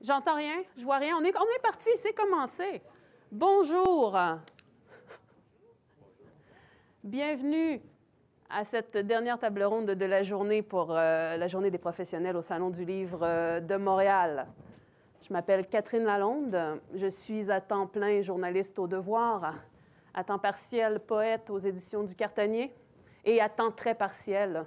J'entends rien, je vois rien. On est parti, c'est commencé. Bonjour. Bienvenue à cette dernière table ronde de la journée pour la journée des professionnels au Salon du livre de Montréal. Je m'appelle Catherine Lalonde. Je suis à temps plein journaliste au Devoir, à temps partiel poète aux éditions du Cartanier et à temps très partiel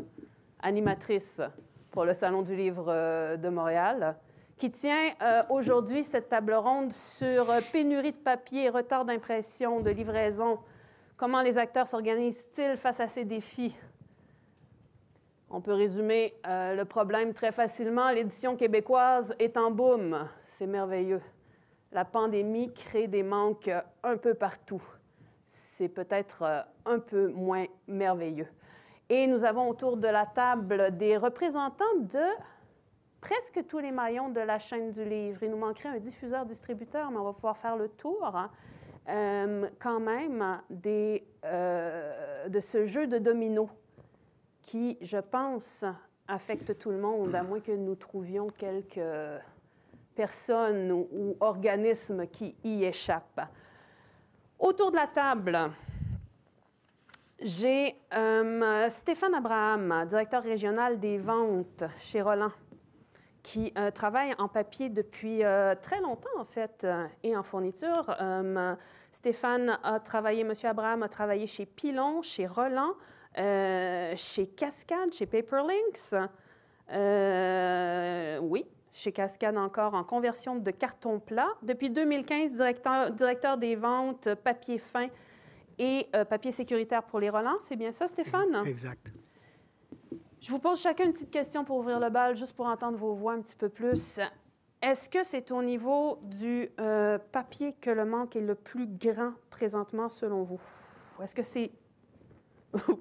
animatrice pour le Salon du livre de Montréal, qui tient aujourd'hui cette table ronde sur pénurie de papier, retard d'impression, de livraison. Comment les acteurs s'organisent-ils face à ces défis? On peut résumer le problème très facilement. L'édition québécoise est en boom. C'est merveilleux. La pandémie crée des manques un peu partout. C'est peut-être un peu moins merveilleux. Et nous avons autour de la table des représentants de presque tous les maillons de la chaîne du livre. Il nous manquerait un diffuseur-distributeur, mais on va pouvoir faire le tour quand même de ce jeu de dominos qui, je pense, affecte tout le monde, à moins que nous trouvions quelques personnes ou organismes qui y échappent. Autour de la table, j'ai Stéphane Abraham, directeur régional des ventes chez Roland, qui travaille en papier depuis très longtemps, en fait, et en fourniture. Stéphane a travaillé, M. Abraham a travaillé chez Pilon, chez Roland, chez Cascade, chez Paperlinks. Oui, chez Cascade encore, en conversion de carton plat. Depuis 2015, directeur des ventes, papier fin et papier sécuritaire pour les Roland. C'est bien ça, Stéphane? Exact. Je vous pose chacun une petite question pour ouvrir le bal, juste pour entendre vos voix un petit peu plus. Est-ce que c'est au niveau du papier que le manque est le plus grand présentement, selon vous? Est-ce que c'est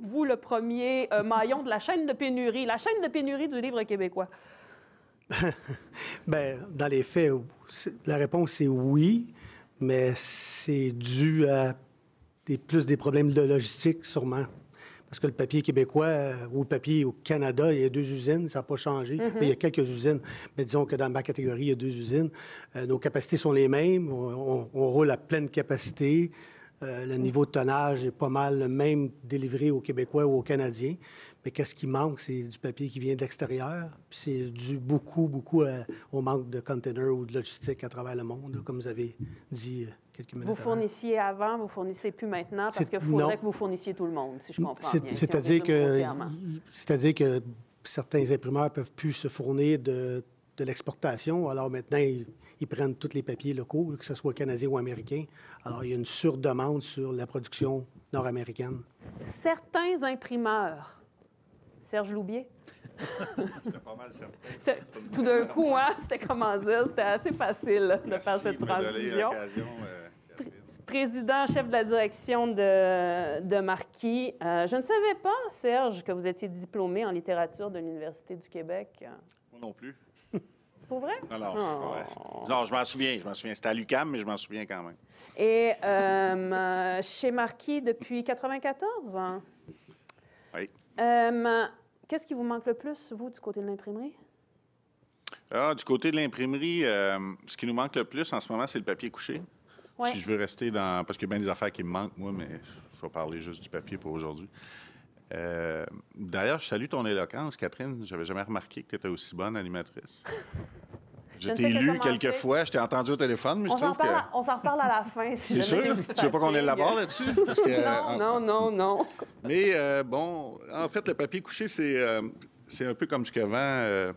vous le premier maillon de la chaîne de pénurie du livre québécois? Bien, dans les faits, la réponse est oui, mais c'est dû à plus des problèmes de logistique, sûrement. Parce que le papier québécois ou le papier au Canada, il y a 2 usines, ça n'a pas changé. Mais il y a quelques usines. Mais disons que dans ma catégorie, il y a 2 usines. Nos capacités sont les mêmes. On roule à pleine capacité. Le niveau de tonnage est pas mal le même délivré aux Québécois ou aux Canadiens. Mais qu'est-ce qui manque? C'est du papier qui vient de l'extérieur. Puis c'est dû beaucoup au manque de containers ou de logistique à travers le monde, là, comme vous avez dit quelques minutes Vous fournissiez avant, vous fournissez plus maintenant, parce qu'il faudrait que vous fournissiez tout le monde, si je comprends bien. C'est-à-dire que certains imprimeurs ne peuvent plus se fournir de l'exportation. Alors maintenant, ils prennent tous les papiers locaux, que ce soit canadiens ou américains. Alors, il y a une surdemande sur la production nord-américaine. Certains imprimeurs, Serge Loubier. C'était pas mal certain. Tout d'un coup, hein, c'était comment dire, c'était assez facile de faire cette transition. Président, chef de la direction de Marquis. Je ne savais pas, Serge, que vous étiez diplômé en littérature de l'Université du Québec. Moi non plus. Pour vrai? Non, non, je m'en souviens. C'était à l'UQAM, mais je m'en souviens quand même. Et chez Marquis depuis 94? Hein? Oui. Qu'est-ce qui vous manque le plus, vous, du côté de l'imprimerie? Du côté de l'imprimerie, ce qui nous manque le plus en ce moment, c'est le papier couché. Ouais. Si je veux rester dans... Parce qu'il y a bien des affaires qui me manquent, moi, mais je vais parler juste du papier pour aujourd'hui. D'ailleurs, je salue ton éloquence, Catherine. J'avais jamais remarqué que tu étais aussi bonne animatrice. Je t'ai lu quelques fois, je t'ai entendu au téléphone, mais je trouve que... On s'en reparle à la fin, si jamais. C'est sûr? Tu veux pas qu'on élabore là-dessus? Parce que, Non. Mais bon, en fait, le papier couché, c'est un peu comme ce que vend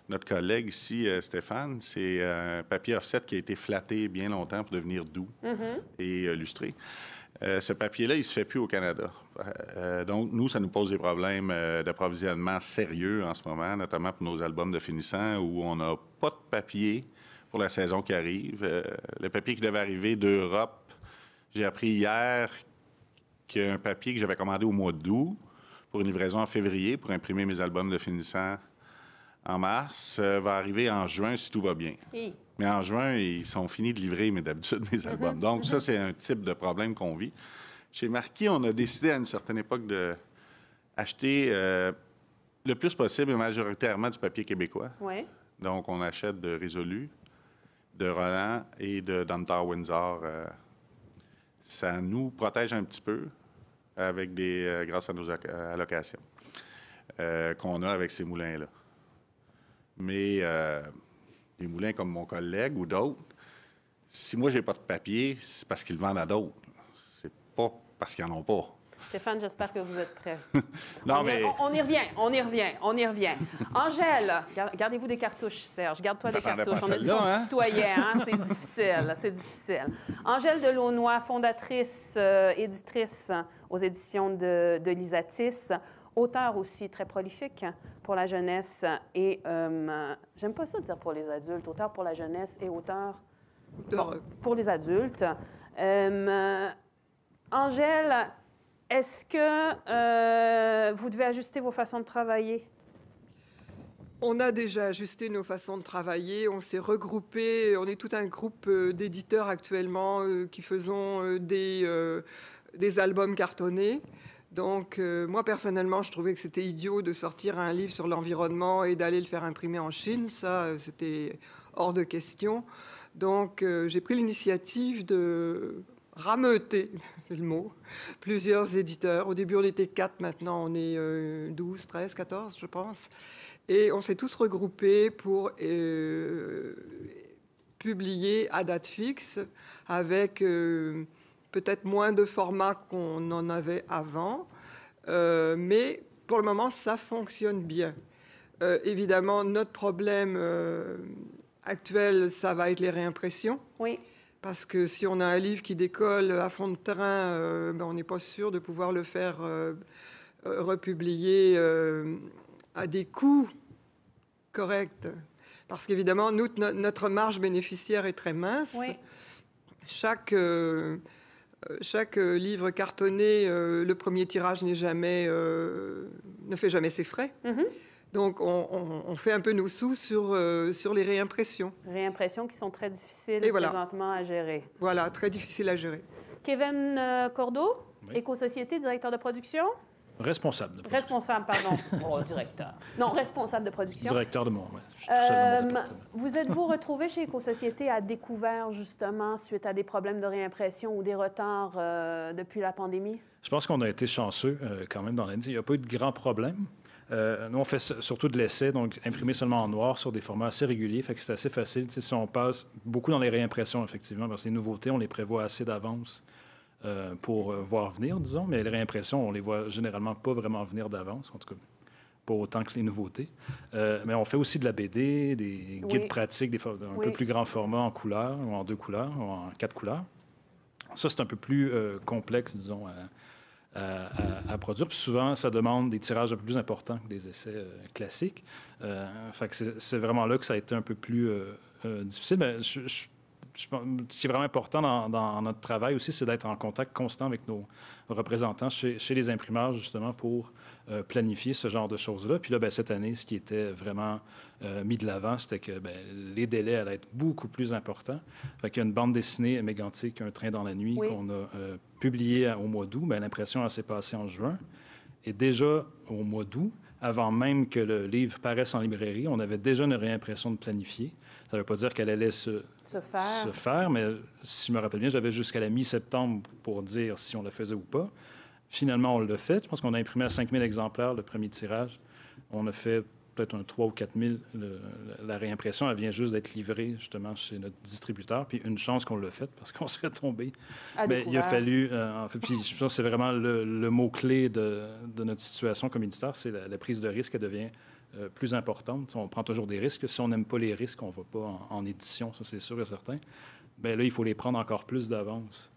notre collègue ici, Stéphane. C'est un papier offset qui a été flatté bien longtemps pour devenir doux et lustré. Ce papier-là, il ne se fait plus au Canada. Donc, nous, ça nous pose des problèmes d'approvisionnement sérieux en ce moment, notamment pour nos albums de finissants où on n'a pas de papier pour la saison qui arrive. Le papier qui devait arriver d'Europe, j'ai appris hier qu'il y a un papier que j'avais commandé au mois d'août pour une livraison en février pour imprimer mes albums de finissants en mars, va arriver en juin si tout va bien. Oui. Mais en juin, ils sont finis de livrer, mais d'habitude, mes albums. Donc, ça, c'est un type de problème qu'on vit. Chez Marquis, on a décidé à une certaine époque d'acheter le plus possible et majoritairement du papier québécois. Oui. Donc, on achète de Résolu, de Roland et d'Antar Windsor, ça nous protège un petit peu avec grâce à nos allocations qu'on a avec ces moulins-là. Mais des moulins comme mon collègue ou d'autres, si moi, j'ai pas de papier, c'est parce qu'ils le vendent à d'autres. C'est pas parce qu'ils n'en ont pas. Stéphane, j'espère que vous êtes prêts. Non, on y revient. Angèle, gardez-vous des cartouches, Serge. Garde-toi des cartouches. On a dit qu'on se tutoyait, hein? C'est difficile. Angèle Delaunoy, fondatrice, éditrice aux éditions de l'Isatis, auteur aussi très prolifique pour la jeunesse et, j'aime pas ça dire pour les adultes, auteur pour la jeunesse et auteur pour les adultes. Angèle, est-ce que vous devez ajuster vos façons de travailler? On a déjà ajusté nos façons de travailler. On s'est regroupés. On est tout un groupe d'éditeurs actuellement qui faisons des albums cartonnés. Donc, moi, personnellement, je trouvais que c'était idiot de sortir un livre sur l'environnement et d'aller le faire imprimer en Chine. Ça, c'était hors de question. Donc, j'ai pris l'initiative de rameuter, c'est le mot, plusieurs éditeurs. Au début, on était 4, maintenant on est 12, 13, 14, je pense. Et on s'est tous regroupés pour publier à date fixe avec peut-être moins de formats qu'on en avait avant. Mais pour le moment, ça fonctionne bien. Évidemment, notre problème actuel, ça va être les réimpressions. Oui. Parce que si on a un livre qui décolle à fond de terrain, on n'est pas sûr de pouvoir le faire republier à des coûts corrects. Parce qu'évidemment, nous, notre marge bénéficiaire est très mince. Oui. Chaque livre cartonné, le premier tirage ne fait jamais ses frais. Mm-hmm. Donc, on fait un peu nos sous sur les réimpressions. Réimpressions qui sont très difficiles présentement à gérer. Voilà, très difficiles à gérer. Kevin Cordeau, Éco-Société, directeur de production? Responsable de production. Responsable, pardon. Oh, directeur. Non, responsable de production. Directeur de mon, oui. Je suis tout seul dans mon département. Vous êtes-vous retrouvé chez Éco-Société à découvert, justement, suite à des problèmes de réimpression ou des retards depuis la pandémie? Je pense qu'on a été chanceux quand même dans l'année. Il n'y a pas eu de grands problèmes. Nous, on fait surtout de l'essai, donc imprimer seulement en noir sur des formats assez réguliers, fait que c'est assez facile. Si on passe beaucoup dans les réimpressions, effectivement, parce que les nouveautés, on les prévoit assez d'avance pour voir venir, disons, mais les réimpressions, on les voit généralement pas vraiment venir d'avance, en tout cas pas autant que les nouveautés. Mais on fait aussi de la BD, des guides pratiques, un peu plus grand format en couleur, ou en 2 couleurs, ou en 4 couleurs. Ça, c'est un peu plus complexe, disons, à produire. Puis souvent, ça demande des tirages un peu plus importants que des essais classiques. Fait que c'est vraiment là que ça a été un peu plus difficile. Mais ce qui est vraiment important dans notre travail aussi, c'est d'être en contact constant avec nos représentants chez les imprimeurs, justement, pour planifier ce genre de choses-là. Puis là, cette année, ce qui était vraiment mis de l'avant, c'était que les délais allaient être beaucoup plus importants. Fait qu'il y a une bande dessinée mégantique, Un train dans la nuit, qu'on a publiée au mois d'août. L'impression, elle s'est passée en juin. Et déjà, au mois d'août, avant même que le livre paraisse en librairie, on avait déjà une réimpression de planifiée. Ça ne veut pas dire qu'elle allait se faire, mais si je me rappelle bien, j'avais jusqu'à la mi-septembre pour dire si on le faisait ou pas. Finalement, on l'a fait. Je pense qu'on a imprimé à 5 000 exemplaires le premier tirage. On a fait peut-être un 3 ou 4 000. La réimpression, elle vient juste d'être livrée, justement, chez notre distributeur. Puis une chance qu'on l'a fait, parce qu'on serait tombé. Mais il a fallu... puis je pense que c'est vraiment le mot-clé de notre situation comme éditeur, c'est la prise de risque, elle devient plus importante. On prend toujours des risques. Si on n'aime pas les risques, on ne va pas en édition, ça c'est sûr et certain. Là, il faut les prendre encore plus d'avance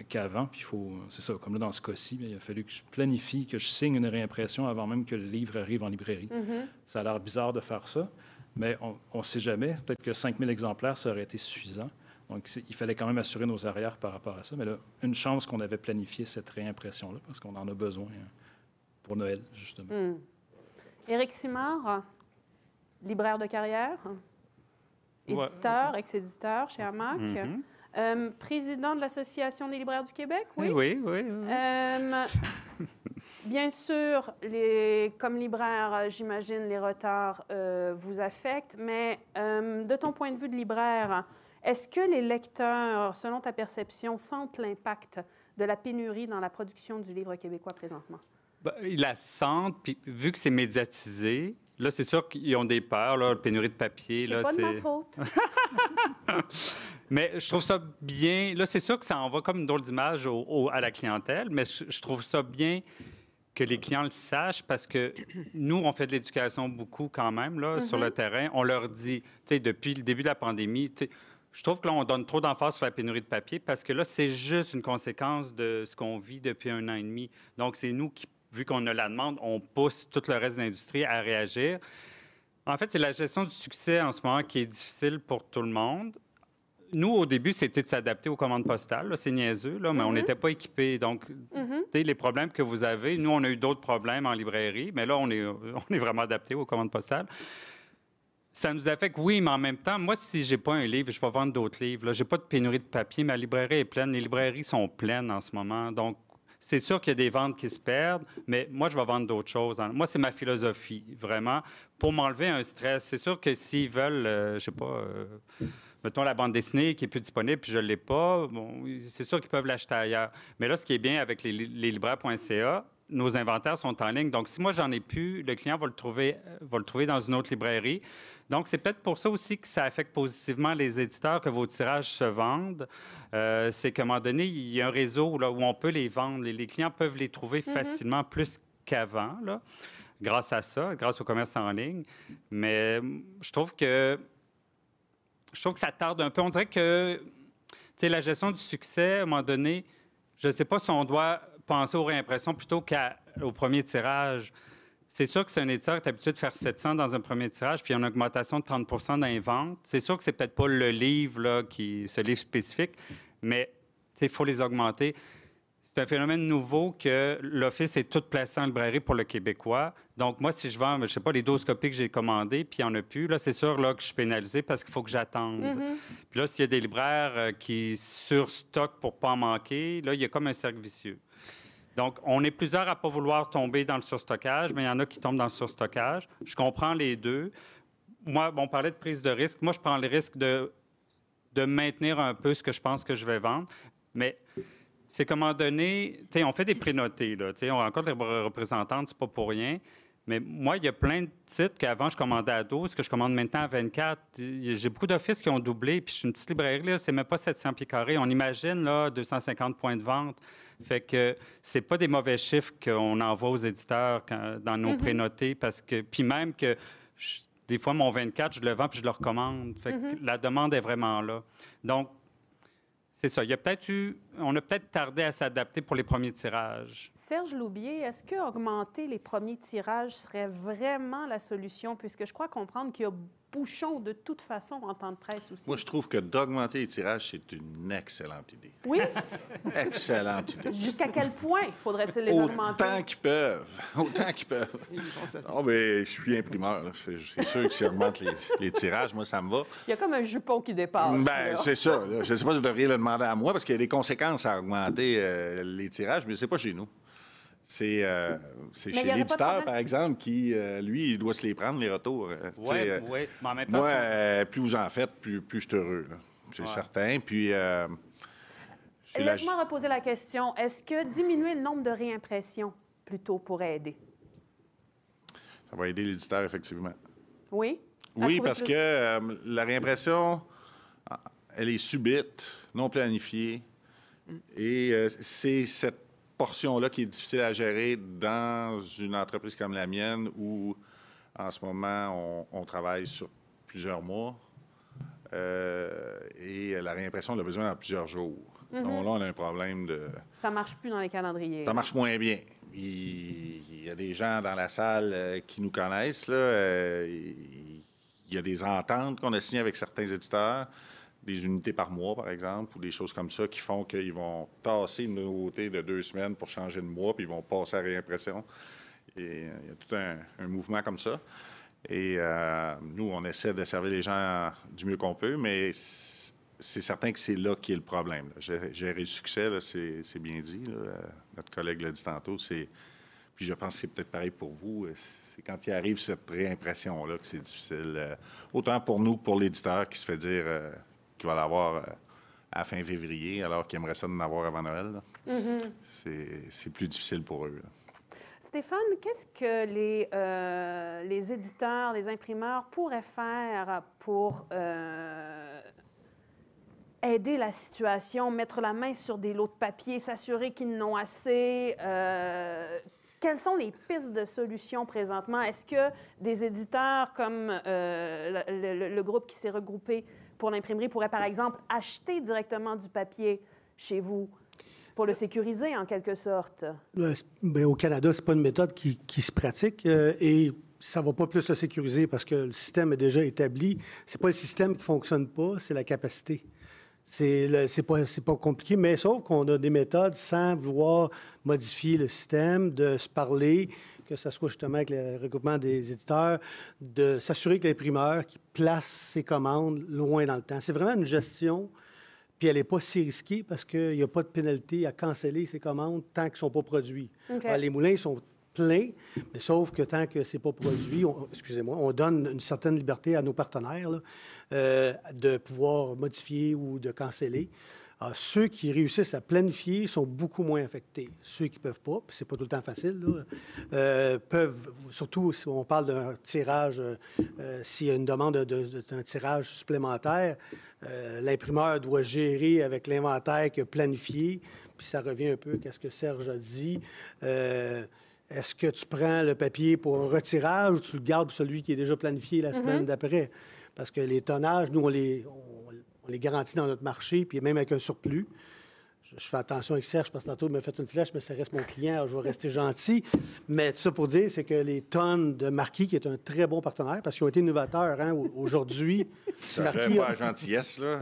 qu'avant. Puis c'est ça, comme là dans ce cas-ci, il a fallu que je planifie, que je signe une réimpression avant même que le livre arrive en librairie. Mm-hmm. Ça a l'air bizarre de faire ça, mais on ne sait jamais. Peut-être que 5 000 exemplaires, ça aurait été suffisant. Donc, il fallait quand même assurer nos arrières par rapport à ça. Mais là, une chance qu'on avait planifié cette réimpression-là, parce qu'on en a besoin pour Noël, justement. Mm. Éric Simard, libraire de carrière, éditeur, ex-éditeur chez AMAC, président de l'Association des libraires du Québec, oui? Oui. Bien sûr, comme libraire, j'imagine, les retards vous affectent, mais de ton point de vue de libraire, est-ce que les lecteurs, selon ta perception, sentent l'impact de la pénurie dans la production du livre québécois présentement? Ben, ils la sentent, puis vu que c'est médiatisé, là, c'est sûr qu'ils ont des peurs, là, la pénurie de papier. C'est pas de ma faute. Mais je trouve ça bien. Là, c'est sûr que ça envoie comme une drôle d'image à la clientèle, mais je trouve ça bien que les clients le sachent parce que nous, on fait de l'éducation beaucoup quand même, là, sur le terrain. On leur dit, tu sais, depuis le début de la pandémie, tu sais, je trouve que là, on donne trop d'emphase sur la pénurie de papier parce que là, c'est juste une conséquence de ce qu'on vit depuis 1 an et demi. Donc, c'est nous qui, vu qu'on a la demande, on pousse tout le reste de l'industrie à réagir. En fait, c'est la gestion du succès en ce moment qui est difficile pour tout le monde. Nous, au début, c'était de s'adapter aux commandes postales. Là, c'est niaiseux, là, mais on n'était pas équipés. Donc, les problèmes que vous avez, nous, on a eu d'autres problèmes en librairie, mais là, on est vraiment adapté aux commandes postales. Ça nous affecte, oui, mais en même temps, moi, si j'ai pas un livre, je vais vendre d'autres livres. Je n'ai pas de pénurie de papier. Ma librairie est pleine. Les librairies sont pleines en ce moment. Donc, c'est sûr qu'il y a des ventes qui se perdent, mais moi, je vais vendre d'autres choses. Moi, c'est ma philosophie, vraiment, pour m'enlever un stress. C'est sûr que s'ils veulent, je sais pas... mettons la bande dessinée qui est plus disponible, puis je ne l'ai pas, bon, c'est sûr qu'ils peuvent l'acheter ailleurs. Mais là, ce qui est bien avec les libraires.ca, nos inventaires sont en ligne. Donc, si moi, j'en ai plus, le client va le trouver dans une autre librairie. Donc, c'est peut-être pour ça aussi que ça affecte positivement les éditeurs, que vos tirages se vendent. C'est qu'à un moment donné, il y a un réseau là, où on peut les vendre. Les clients peuvent les trouver facilement plus qu'avant, là, grâce à ça, grâce au commerce en ligne. Mais je trouve que ça tarde un peu. On dirait que, tu sais, la gestion du succès, à un moment donné, je ne sais pas si on doit penser aux réimpressions plutôt qu'au premier tirage. C'est sûr que c'est un éditeur qui est habitué de faire 700 dans un premier tirage, puis il y a une augmentation de 30 dans les ventes. C'est sûr que c'est peut-être pas le livre, là, ce livre spécifique, mais il faut les augmenter. C'est un phénomène nouveau que l'Office est tout placé en librairie pour le Québécois. Donc, moi, si je vends, je ne sais pas, les 12 copies que j'ai commandées, puis il n'y en a plus, là, c'est sûr là, que je suis pénalisé parce qu'il faut que j'attende. Puis là, s'il y a des libraires qui surstockent pour ne pas en manquer, là, il y a comme un cercle vicieux. Donc, on est plusieurs à ne pas vouloir tomber dans le surstockage, mais il y en a qui tombent dans le surstockage. Je comprends les deux. Moi, on parlait de prise de risque. Moi, je prends le risque de maintenir un peu ce que je pense que je vais vendre, mais... c'est qu'à un moment donné, on fait des prénotés, là, on rencontre les représentantes, c'est pas pour rien. Mais moi, il y a plein de titres qu'avant, je commandais à 12, que je commande maintenant à 24. J'ai beaucoup d'offices qui ont doublé, puis je suis une petite librairie, là, c'est même pas 700 pieds carrés. On imagine, là, 250 points de vente. Fait que c'est pas des mauvais chiffres qu'on envoie aux éditeurs dans nos prénotés, parce que... puis même que... des fois, mon 24, je le vends puis je le recommande. Fait que la demande est vraiment là. Donc, c'est ça. On a peut-être tardé à s'adapter pour les premiers tirages. Serge Loubier, est-ce que augmenter les premiers tirages serait vraiment la solution? Puisque je crois comprendre qu'il y a bouchon de toute façon en temps de presse aussi. Moi, je trouve que d'augmenter les tirages, c'est une excellente idée. Oui? Excellente idée. Jusqu'à quel point faudrait-il les augmenter? Autant qu'ils peuvent. Autant qu'ils peuvent. Oh, mais je suis imprimeur. C'est sûr que si augmente les tirages, moi, ça me va. Il y a comme un jupon qui dépasse. Ben, c'est ça. Là. Je ne sais pas si vous devriez le demander à moi parce qu'il y a des conséquences à augmenter les tirages, mais c'est pas chez nous. C'est chez l'éditeur, par exemple, qui, lui, il doit se les prendre, les retours. Oui, mais en même temps... moi, plus vous en faites, plus je suis heureux. C'est certain. Puis... laisse-moi reposer la question. Est-ce que diminuer le nombre de réimpressions, plutôt, pourrait aider? Ça va aider l'éditeur, effectivement. Oui? Oui, parce que la réimpression, elle est subite, non planifiée. Et c'est cette portion-là qui est difficile à gérer dans une entreprise comme la mienne où, en ce moment, on travaille sur plusieurs mois et la réimpression, on a besoin dans plusieurs jours. Donc là, on a un problème de... Ça ne marche plus dans les calendriers. Ça marche moins bien. Il y a des gens dans la salle qui nous connaissent. Là, il y a des ententes qu'on a signées avec certains éditeurs, des unités par mois, par exemple, ou des choses comme ça qui font qu'ils vont tasser une nouveauté de 2 semaines pour changer de mois, puis ils vont passer à réimpression. Et il y a tout un mouvement comme ça. Et nous, on essaie de servir les gens du mieux qu'on peut, mais c'est certain que c'est là qui est le problème. Gérer le succès, c'est bien dit. Là. Notre collègue l'a dit tantôt, c'est Puis je pense que c'est peut-être pareil pour vous. C'est quand il arrive cette réimpression-là que c'est difficile. Autant pour nous que pour l'éditeur qui se fait dire qu'il va l'avoir à la fin février, alors qu'il aimerait ça d'en avoir avant Noël. C'est plus difficile pour eux. Là. Stéphane, qu'est-ce que les éditeurs, les imprimeurs pourraient faire pour aider la situation, mettre la main sur des lots de papier, s'assurer qu'ils n'ont assez? Quelles sont les pistes de solutions présentement? Est-ce que des éditeurs comme le groupe qui s'est regroupé pour l'imprimerie pourraient, par exemple, acheter directement du papier chez vous pour le sécuriser, en quelque sorte? Bien, au Canada, ce n'est pas une méthode qui se pratique et ça ne va pas plus le sécuriser parce que le système est déjà établi. Ce n'est pas le système qui ne fonctionne pas, c'est la capacité. C'est pas compliqué, mais sauf qu'on a des méthodes sans vouloir modifier le système, de se parler, que ce soit justement avec le regroupement des éditeurs, de s'assurer que l'imprimeur qui place ses commandes loin dans le temps. C'est vraiment une gestion, puis elle n'est pas si risquée parce qu'il n'y a pas de pénalité à canceller ses commandes tant qu'ils ne sont pas produits. Okay. Alors, les moulins sont plein, mais sauf que tant que c'est pas produit, on donne une certaine liberté à nos partenaires là, de pouvoir modifier ou de canceller. Alors, ceux qui réussissent à planifier sont beaucoup moins affectés. Ceux qui ne peuvent pas, puis c'est pas tout le temps facile, là, peuvent, surtout si on parle d'un tirage, s'il y a une demande d'un tirage supplémentaire, l'imprimeur doit gérer avec l'inventaire qu'il a planifié, puis ça revient un peu à ce que Serge a dit. Est-ce que tu prends le papier pour un retirage ou tu le gardes pour celui qui est déjà planifié la semaine d'après? Parce que les tonnages, nous, on les garantit dans notre marché, puis même avec un surplus. Je fais attention avec Serge, parce que tantôt, il m'a fait une flèche, mais ça reste mon client, alors je vais rester gentil. Mais tout ça pour dire, c'est que les tonnes de Marquis, qui est un très bon partenaire, parce qu'ils ont été innovateurs aujourd'hui. Ça fait pas la gentillesse, là.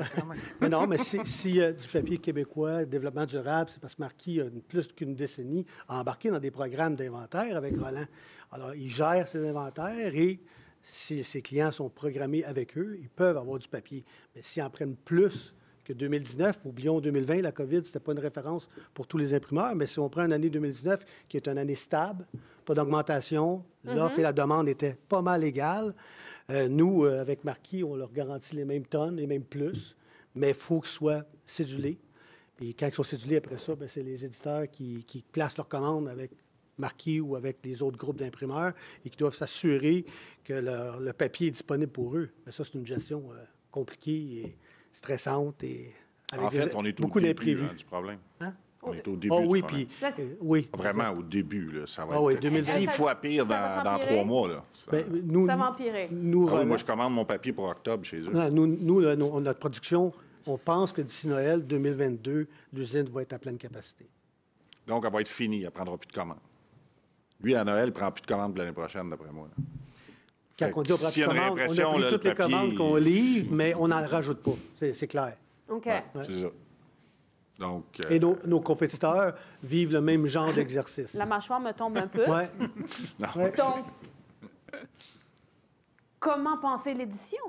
Mais non, mais s'il y a du papier québécois, développement durable, c'est parce que Marquis a plus qu'une décennie embarqué dans des programmes d'inventaire avec Roland. Alors, il gère ses inventaires et si ses clients sont programmés avec eux, ils peuvent avoir du papier. Mais s'ils en prennent plus que 2019, oublions 2020, la COVID, ce n'était pas une référence pour tous les imprimeurs, mais si on prend une année 2019 qui est une année stable, pas d'augmentation, l'offre et la demande étaient pas mal égales. Nous, avec Marquis, on leur garantit les mêmes tonnes, les mêmes plus, mais il faut qu'ils soient cédulés. Puis quand ils sont cédulés après ça, bien, c'est les éditeurs qui placent leurs commandes avec Marquis ou avec les autres groupes d'imprimeurs et qui doivent s'assurer que le papier est disponible pour eux. Mais ça, c'est une gestion compliquée et stressante et avec en fait, on est au beaucoup début d'imprévus. du problème. Hein? On est au début Oh, du oui, problème. puis oui. Vraiment au début, là, ça va oui, être 2010. 10 fois pire Ça va dans s'empirer? 3 mois. Là. Bien, nous, Ça va empirer. Nous, Ah oui, moi, je commande mon papier pour octobre chez eux. nous, notre production, on pense que d'ici Noël 2022, l'usine va être à pleine capacité. Donc, elle va être finie. Elle ne prendra plus de commandes. Lui, à Noël, il ne prend plus de commandes l'année prochaine, d'après moi. Là. Quand on dit on prend s'il y a plus de une commandes, on a réimpression, pris là, toutes le les papier, commandes qu'on livre, mais on n'en rajoute pas. C'est clair. OK. Ouais, c'est ça. Donc, Et nos compétiteurs vivent le même genre d'exercice. La mâchoire me tombe un peu. Ouais. non, Ouais. Donc, comment penser l'édition?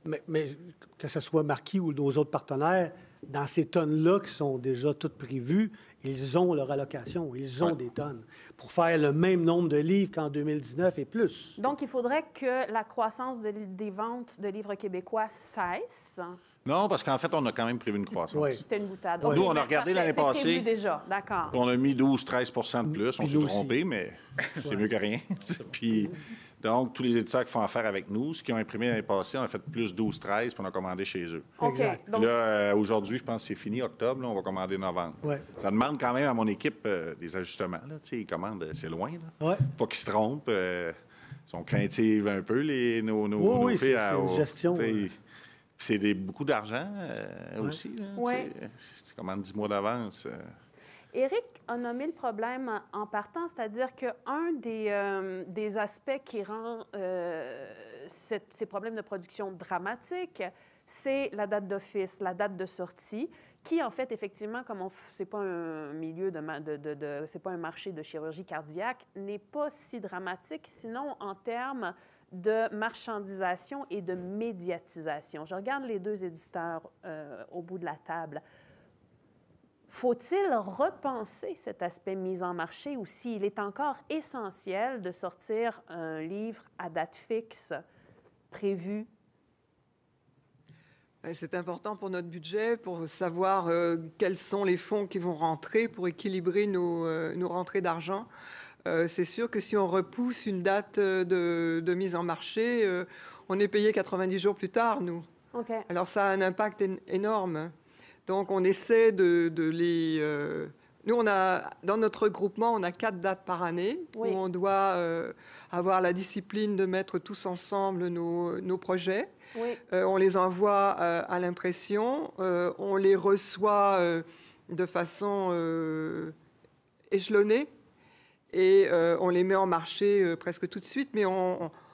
Mais que ce soit Marquis ou nos autres partenaires, dans ces tonnes-là qui sont déjà toutes prévues, ils ont leur allocation, ils ont Ouais. des tonnes pour faire le même nombre de livres qu'en 2019 et plus. Donc, il faudrait que la croissance des ventes de livres québécois cesse. non, parce qu'en fait, on a quand même prévu une croissance. Oui. C'était une boutade. Ouais. OK, Nous, on a mais regardé parfait, l'année c'est passée. prévu déjà, d'accord. On a mis 12-13 de plus. On Puis s'est nous trompé, aussi. mais c'est mieux que rien. Puis, donc, tous les éditeurs qui font affaire avec nous, ceux qui ont imprimé l'année passée, on a fait plus 12-13 puis on a commandé chez eux. OK. Exact. Donc, Là, aujourd'hui, je pense que c'est fini, octobre, là, on va commander novembre. Ouais. Ça demande quand même à mon équipe des ajustements. Là. Tu sais, ils commandent, c'est loin. Là. Ouais. Pas qu'ils se trompent. Ils sont craintifs un peu, nos Oui, filles. c'est une gestion. Tu sais, c'est beaucoup d'argent aussi. Là, Ouais. tu sais. Tu commandes 10 mois d'avance. Éric a nommé le problème en partant, c'est-à-dire qu'un des aspects qui rend ces problèmes de production dramatiques, c'est la date d'office, la date de sortie, qui, en fait, effectivement, comme c'est pas un milieu c'est pas un marché de chirurgie cardiaque, n'est pas si dramatique, sinon en termes de marchandisation et de médiatisation. Je regarde les deux éditeurs au bout de la table. Faut-il repenser cet aspect mise en marché ou s'il est encore essentiel de sortir un livre à date fixe prévue? C'est important pour notre budget, pour savoir quels sont les fonds qui vont rentrer pour équilibrer nos rentrées d'argent. C'est sûr que si on repousse une date de mise en marché, on est payé 90 jours plus tard, nous. OK. Alors ça a un impact énorme. Donc on essaie de les... Nous, dans notre regroupement, on a 4 dates par année Oui. où on doit avoir la discipline de mettre tous ensemble nos projets. Oui. On les envoie à l'impression, on les reçoit de façon échelonnée et on les met en marché presque tout de suite, mais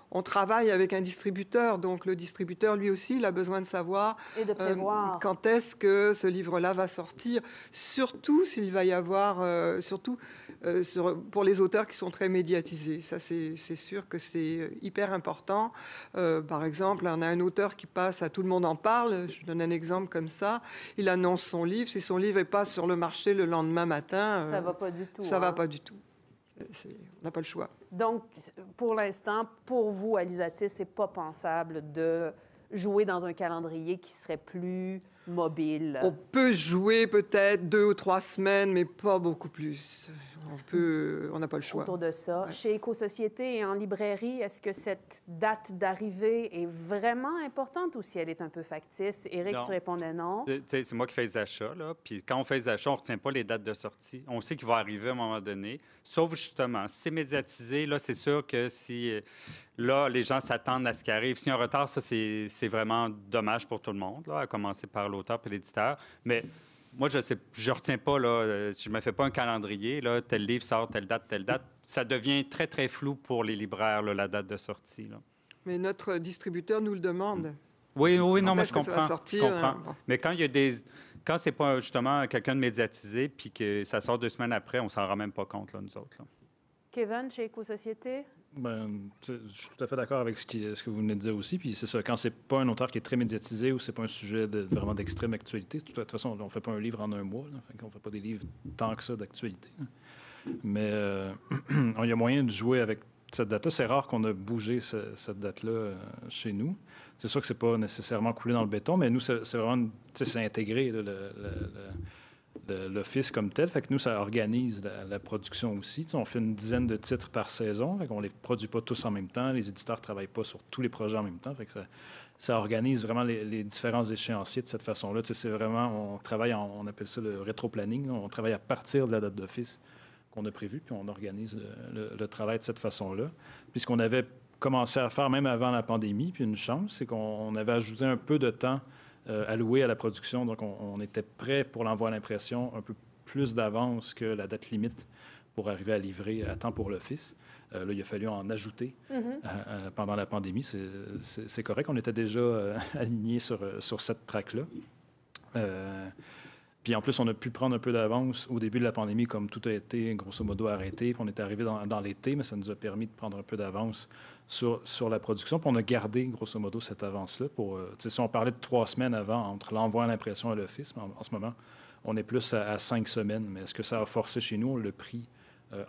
on travaille avec un distributeur, donc le distributeur, lui aussi, il a besoin de savoir Et de prévoir. quand est-ce que ce livre-là va sortir, surtout s'il va y avoir, pour les auteurs qui sont très médiatisés. Ça, c'est sûr que c'est hyper important. Par exemple, on a un auteur qui passe à Tout le monde en parle. Je donne un exemple comme ça. Il annonce son livre. Si son livre n'est pas sur le marché le lendemain matin, Ça va pas du tout. ça va pas du tout. On n'a pas le choix. Donc, pour l'instant, pour vous, Alisatis, c'est pas pensable de jouer dans un calendrier qui serait plus mobile. On peut jouer peut-être 2 ou 3 semaines, mais pas beaucoup plus. On n'a pas le choix. Autour de ça. Ouais. Chez Éco-Société et en librairie, est-ce que cette date d'arrivée est vraiment importante ou si elle est un peu factice? Éric, Non. tu répondais non. C'est moi qui fais les achats, là. Puis quand on fait les achats, on ne retient pas les dates de sortie. On sait qu'il va arriver à un moment donné. Sauf justement, si c'est médiatisé, là, c'est sûr que si là, les gens s'attendent à ce qui arrive. S'il y a un retard, ça, c'est vraiment dommage pour tout le monde, là, à commencer par l'auteur et l'éditeur. Mais moi, je retiens pas, là, je me fais pas un calendrier, là, tel livre sort, telle date, telle date. Ça devient très, très flou pour les libraires, là, la date de sortie, là. Mais notre distributeur nous le demande. Oui, non, Quand mais est-ce je que ça va comprends. sortir, Je comprends. bon. Mais quand il y a quand c'est pas justement quelqu'un de médiatisé puis que ça sort 2 semaines après, on s'en rend même pas compte, là, nous autres, là. Kevin, chez Éco-Société? Je suis tout à fait d'accord avec ce que vous venez de dire aussi. Puis c'est ça, quand c'est pas un auteur qui est très médiatisé ou c'est pas un sujet vraiment d'extrême actualité, de toute façon, on fait pas un livre en un mois. Là, fait qu'on fait pas des livres tant que ça d'actualité. Mais il y a moyen de jouer avec cette date-là. C'est rare qu'on a bougé cette date-là chez nous. C'est sûr que c'est pas nécessairement coulé dans le béton, mais nous, c'est vraiment, c'est intégré, là, l'office comme tel. Fait que nous, ça organise la production aussi. On fait une dizaine de titres par saison. Fait qu'on les produit pas tous en même temps. Les éditeurs travaillent pas sur tous les projets en même temps. Fait que ça organise vraiment les différents échéanciers de cette façon-là. C'est vraiment, on travaille, on appelle ça le rétro-planning. On travaille à partir de la date d'office qu'on a prévue, puis on organise le travail de cette façon-là. Puis ce qu'on avait commencé à faire même avant la pandémie, puis une chance, c'est qu'on avait ajouté un peu de temps alloué à la production. Donc, on était prêt pour l'envoi à l'impression un peu plus d'avance que la date limite pour arriver à livrer à temps pour l'office. Là, il a fallu en ajouter pendant la pandémie. C'est correct. On était déjà alignés sur cette track-là. Puis en plus, on a pu prendre un peu d'avance au début de la pandémie, comme tout a été grosso modo arrêté. Puis on est arrivé dans l'été, mais ça nous a permis de prendre un peu d'avance sur la production. Puis on a gardé grosso modo cette avance-là. Si on parlait de 3 semaines avant, entre l'envoi à l'impression et l'office, mais en ce moment, on est plus à 5 semaines. Mais est-ce que ça a forcé chez nous? On l'a pris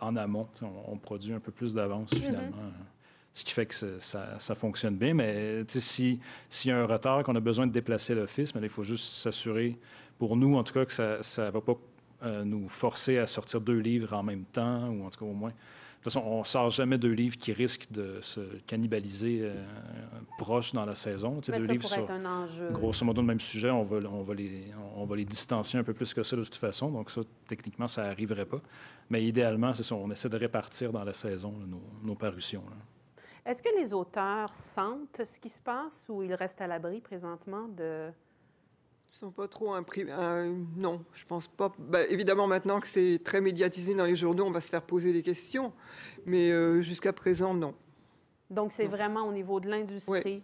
en amont. On produit un peu plus d'avance finalement. Ce qui fait que ça fonctionne bien. Mais s'il y a un retard, qu'on a besoin de déplacer l'office, mais là, il faut juste s'assurer, pour nous en tout cas, que ça ne va pas nous forcer à sortir 2 livres en même temps, ou en tout cas au moins. De toute façon, on ne sort jamais 2 livres qui risquent de se cannibaliser proche dans la saison. Mais 2 ça livres pourrait sur, être un enjeu. grosso modo, le même sujet, on va les distancier un peu plus que ça de toute façon. Donc ça, techniquement, ça n'arriverait pas. Mais idéalement, c'est ça, on essaie de répartir dans la saison là, nos parutions. Là. Est-ce que les auteurs sentent ce qui se passe ou ils restent à l'abri présentement de... Ils ne sont pas trop imprimés. Non, je pense pas. Ben, évidemment, maintenant que c'est très médiatisé dans les journaux, on va se faire poser des questions. Mais jusqu'à présent, non. Donc, c'est vraiment au niveau de l'industrie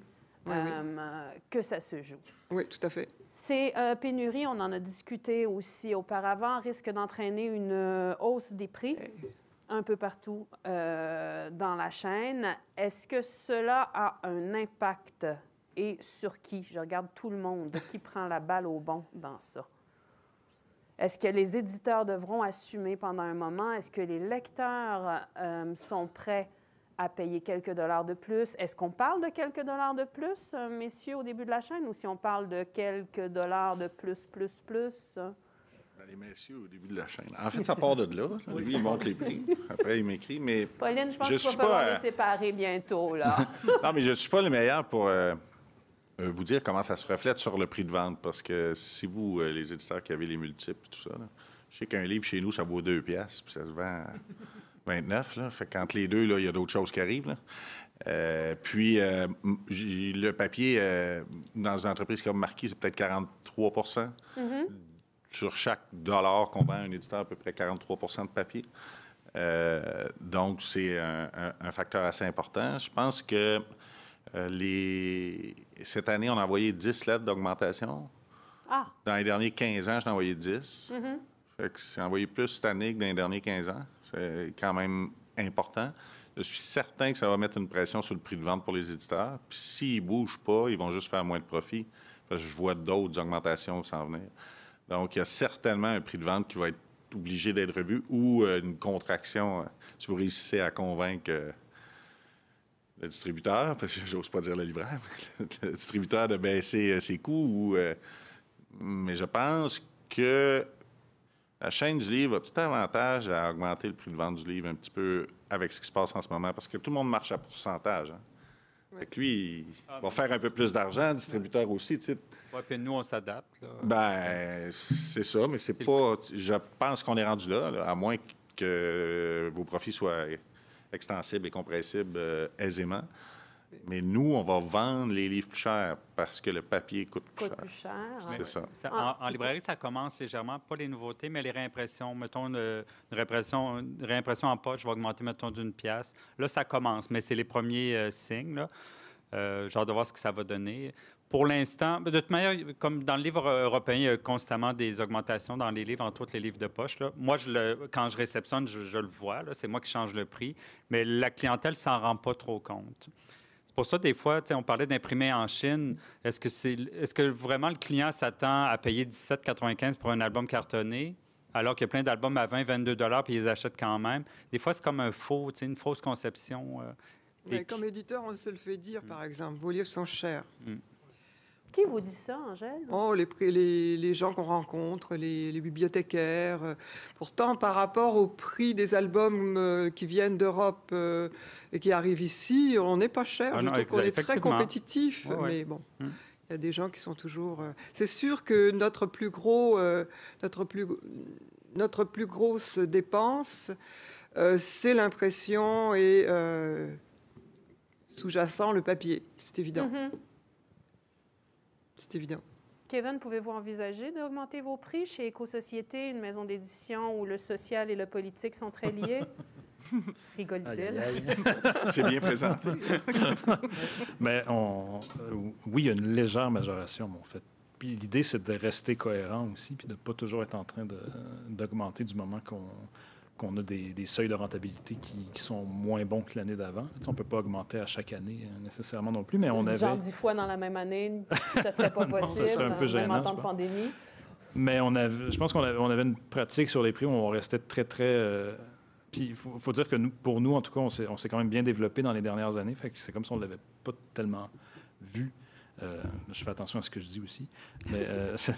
que ça se joue. Oui, tout à fait. Ces pénuries, on en a discuté aussi auparavant, risquent d'entraîner une hausse des prix un peu partout dans la chaîne. Est-ce que cela a un impact? Et sur qui? Je regarde tout le monde. Qui prend la balle au bon dans ça? Est-ce que les éditeurs devront assumer pendant un moment? Est-ce que les lecteurs sont prêts à payer quelques dollars de plus? Est-ce qu'on parle de quelques dollars de plus, messieurs, au début de la chaîne, ou si on parle de quelques dollars de plus? Les messieurs, au début de la chaîne. En fait, ça part de là. Lui, il monte les prix. Après, il m'écrit. Mais Pauline, je pense qu'il va falloir les séparer bientôt, là. Non, mais je ne suis pas le meilleur pour vous dire comment ça se reflète sur le prix de vente. Parce que si vous, les éditeurs qui avez les multiples et tout ça, là, je sais qu'un livre chez nous, ça vaut 2 piastres, puis ça se vend à 29. Là. Fait qu'entre les deux, là, il y a d'autres choses qui arrivent. Là. Puis, le papier, dans une entreprise comme Marquis, c'est peut-être 43 Sur chaque dollar qu'on vend à un éditeur, à peu près 43 de papier. Donc, c'est un facteur assez important. Je pense que cette année, on a envoyé 10 lettres d'augmentation. Ah! Dans les derniers 15 ans, j'en ai envoyé 10. Fait que j'ai envoyé plus cette année que dans les derniers 15 ans. C'est quand même important. Je suis certain que ça va mettre une pression sur le prix de vente pour les éditeurs. Puis s'ils ne bougent pas, ils vont juste faire moins de profit. Parce que je vois d'autres augmentations s'en venir. Donc, il y a certainement un prix de vente qui va être obligé d'être revu ou une contraction, si vous réussissez à convaincre le distributeur, parce que j'ose pas dire le libraire, mais le distributeur de baisser ses coûts. Mais je pense que la chaîne du livre a tout avantage à augmenter le prix de vente du livre un petit peu avec ce qui se passe en ce moment, parce que tout le monde marche à pourcentage. Hein. Fait que lui, il va faire un peu plus d'argent, le distributeur aussi, tu sais. Oui, puis nous, on s'adapte. Là. Ben, c'est ça, mais c'est pas... Je pense qu'on est rendu là, à moins que vos profits soient extensibles et compressibles aisément. Mais nous, on va vendre les livres plus cher parce que le papier coûte plus cher. C'est ça. En librairie, ça commence légèrement, pas les nouveautés, mais les réimpressions. Mettons, une réimpression en poche va augmenter, mettons, d'1 piastre. Là, ça commence, mais c'est les premiers signes. Là. J'ai hâte de voir ce que ça va donner. Pour l'instant, de toute manière, comme dans le livre européen, il y a constamment des augmentations dans les livres, entre autres les livres de poche. Là. Moi, quand je réceptionne, je le vois. Là, c'est moi qui change le prix. Mais la clientèle ne s'en rend pas trop compte. C'est pour ça, des fois, on parlait d'imprimer en Chine. Est-ce que vraiment le client s'attend à payer 17,95 pour un album cartonné, alors qu'il y a plein d'albums à 20, 22 $ puis ils les achètent quand même? Des fois, c'est comme une fausse conception. Mais comme éditeur, on se le fait dire, par exemple. Vos livres sont chers. Qui vous dit ça, Angèle? Oh, les gens qu'on rencontre, les bibliothécaires. Pourtant, par rapport au prix des albums qui viennent d'Europe et qui arrivent ici, on n'est pas cher. Je trouve qu'on est très compétitif. Ouais. Mais bon, il y a des gens qui sont toujours... C'est sûr que notre plus grosse dépense, c'est l'impression et sous-jacent le papier. C'est évident. C'est évident. Kevin, pouvez-vous envisager d'augmenter vos prix chez Éco-Société, une maison d'édition où le social et le politique sont très liés? Rigole-t-il? C'est bien présenté. Mais oui, il y a une légère majoration, en fait. Puis l'idée, c'est de rester cohérent aussi, puis de ne pas toujours être en train d'augmenter du moment qu'on a des seuils de rentabilité qui sont moins bons que l'année d'avant. On ne peut pas augmenter à chaque année nécessairement non plus, mais on avait... Genre 10 fois dans la même année, ça ne serait pas possible, ça serait un peu gênant, même en temps de pandémie. Mais je pense qu'on avait une pratique sur les prix où on restait très, très... Puis il faut dire que pour nous, en tout cas, on s'est quand même bien développé dans les dernières années. Fait que c'est comme si on ne l'avait pas tellement vu. Je fais attention à ce que je dis aussi. Mais c'est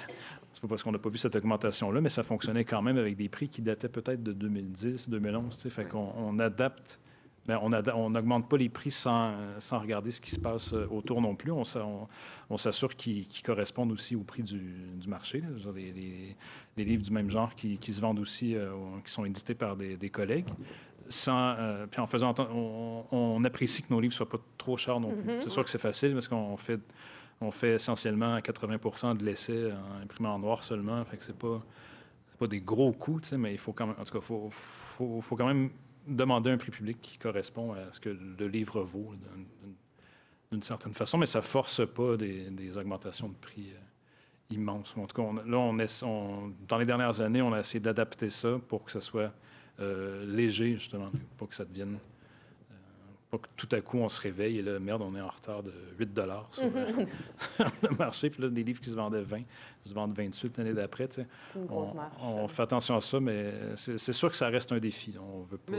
pas parce qu'on n'a pas vu cette augmentation-là, mais ça fonctionnait quand même avec des prix qui dataient peut-être de 2010, 2011. Fait qu'on adapte. Bien, on n'augmente pas les prix sans regarder ce qui se passe autour non plus. On s'assure qu'ils correspondent aussi au prix du marché. Là. Les livres du même genre qui se vendent aussi, qui sont édités par des collègues. Puis en faisant on apprécie que nos livres ne soient pas trop chers non plus. C'est sûr que c'est facile parce qu'on fait essentiellement 80 de l'essai imprimé en noir seulement. Fait que c'est pas des gros coûts, mais il faut quand même, en tout cas, faut quand même demander un prix public qui correspond à ce que le livre vaut d'une certaine façon, mais ça force pas des augmentations de prix immenses. En tout cas, dans les dernières années, on a essayé d'adapter ça pour que ça soit léger, justement, pour que ça devienne... Donc, tout à coup, on se réveille et là, merde, on est en retard de 8 sur le marché. Puis là, des livres qui se vendaient 20, se vendent 28 l'année d'après. C'est une grosse marche. On fait attention à ça, mais c'est sûr que ça reste un défi. Là. On ne veut pas